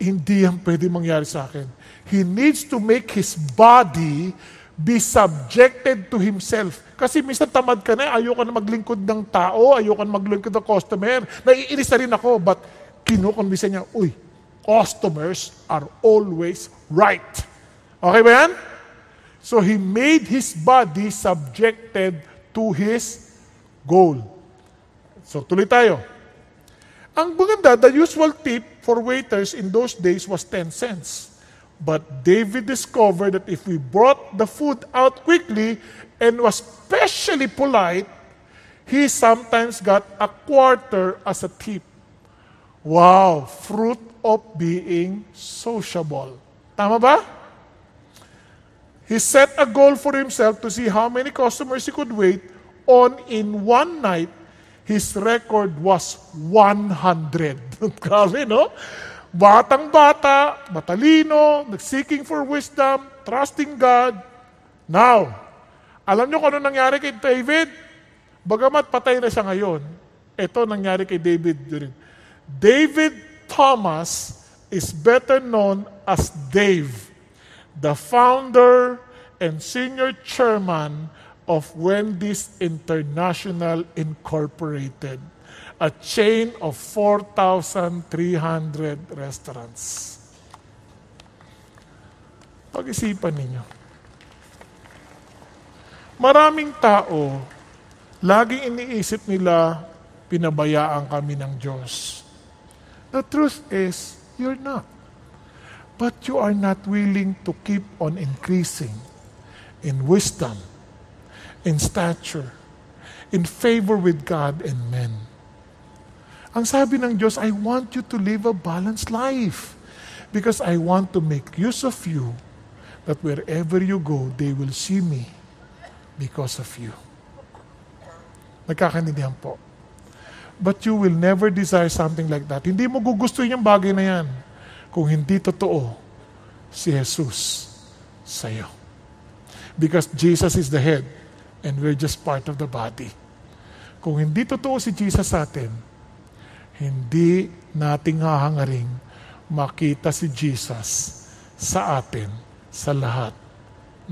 Speaker 1: Hindi yan pwede mangyari sa akin. He needs to make his body be subjected to himself. Kasi minsan tamad ka na, ayoko na maglingkod ng tao, ayoko na maglingkod ng customer. Naiinis na rin ako, but kinukonbisa niya, uy, customers are always right. Okay ba yan? So he made his body subjected to his goal. So tuloy tayo. Ang maganda, the usual tip for waiters in those days was 10 cents. But David discovered that if we brought the food out quickly and was especially polite, he sometimes got a quarter as a tip. Wow, fruit of being sociable. Tama ba? He set a goal for himself to see how many customers he could wait on in one night. His record was 100. Grabe, no? Batang-bata, matalino, seeking for wisdom, trusting God. Now, alam niyo kung ano nangyari kay David? Bagamat patay na siya ngayon, ito nangyari kay David din. David Thomas is better known as Dave, the founder and senior chairman of Wendy's International Incorporated, a chain of 4,300 restaurants. Pag-isipan ninyo. Maraming tao, laging iniisip nila, pinabayaan kami ng Diyos. The truth is, you're not. But you are not willing to keep on increasing in wisdom, in stature, in favor with God and men. Ang sabi ng Diyos, I want you to live a balanced life because I want to make use of you that wherever you go, they will see me because of you. Nagkakaintindihan po. But you will never desire something like that. Hindi mo gugustuhin yung bagay na yan kung hindi totoo si Jesus sa'yo. Because Jesus is the head and we're just part of the body. Kung hindi totoo si Jesus sa atin, hindi nating hahangaring makita si Jesus sa atin sa lahat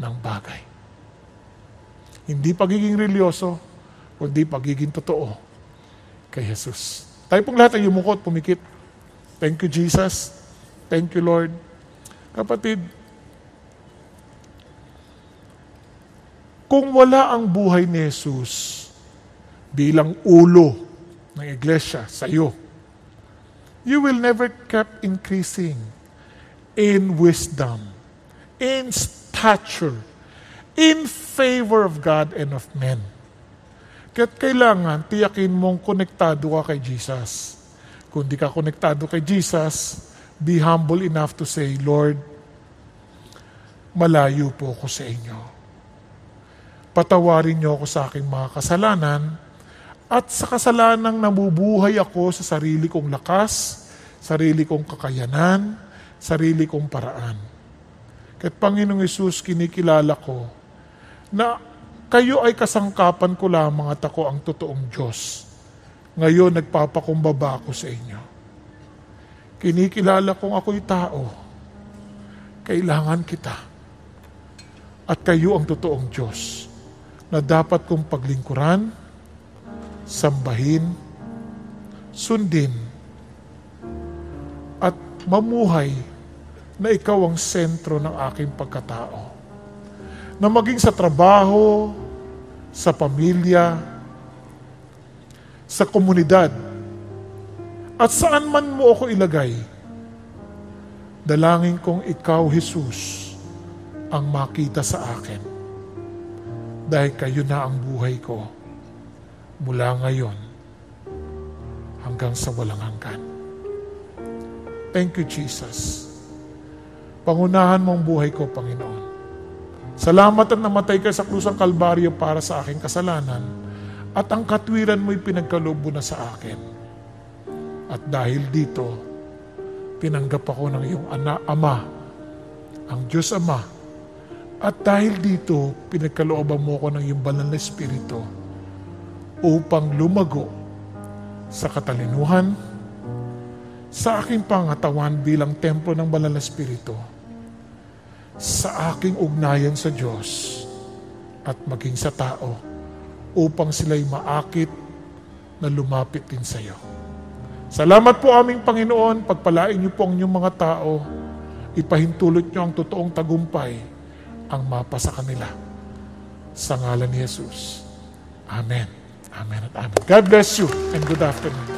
Speaker 1: ng bagay. Hindi pagiging religyoso, kundi pagiging totoo kay Jesus. Tayo pong lahat ay yumukot, pumikit. Thank you, Jesus. Thank you, Lord. Kapatid, kung wala ang buhay ni Jesus bilang ulo ng iglesia sa iyo, you will never keep increasing in wisdom, in stature, in favor of God and of men. Kaya't kailangan tiyakin mong konektado ka kay Jesus. Kung di ka konektado kay Jesus, be humble enough to say, Lord, malayo po ako sa inyo. Patawarin niyo ako sa aking mga kasalanan at sa kasalanang nabubuhay ako sa sarili kong lakas, sarili kong kakayanan, sarili kong paraan. Kaya't Panginoong Hesus, kinikilala ko na kayo ay kasangkapan ko lamang at ako ang totoong Diyos. Ngayon, nagpapakumbaba ako sa inyo. Kinikilala kong ako'y tao. Kailangan kita. At kayo ang totoong Diyos na dapat kong paglingkuran, sambahin, sundin, at mamuhay na ikaw ang sentro ng aking pagkatao. Na maging sa trabaho, sa pamilya, sa komunidad, at saan man mo ako ilagay, dalangin kong ikaw, Jesus, ang makita sa akin. Dahil kayo na ang buhay ko mula ngayon hanggang sa walang hanggan. Thank you, Jesus. Pangunahan mong buhay ko, Panginoon. Salamat at namatay ka sa krus ng Kalbaryo para sa aking kasalanan at ang katwiran mo'y pinagkaloob mo na sa akin. At dahil dito, tinanggap ako ng iyong Ama, ang Diyos Ama. At dahil dito, pinagkalooban mo ako ng iyong banal na Espiritu upang lumago sa katalinuhan, sa aking pangatawan bilang templo ng Banal na Espiritu, sa aking ugnayan sa Diyos at maging sa tao upang sila'y maakit na lumapit din sa iyo. Salamat po aming Panginoon, pagpalain niyo po ang inyong mga tao, ipahintulot niyo ang totoong tagumpay ang mapa sa kanila. Sa ngalan ni Jesus. Amen. Amen at amen. God bless you and good afternoon.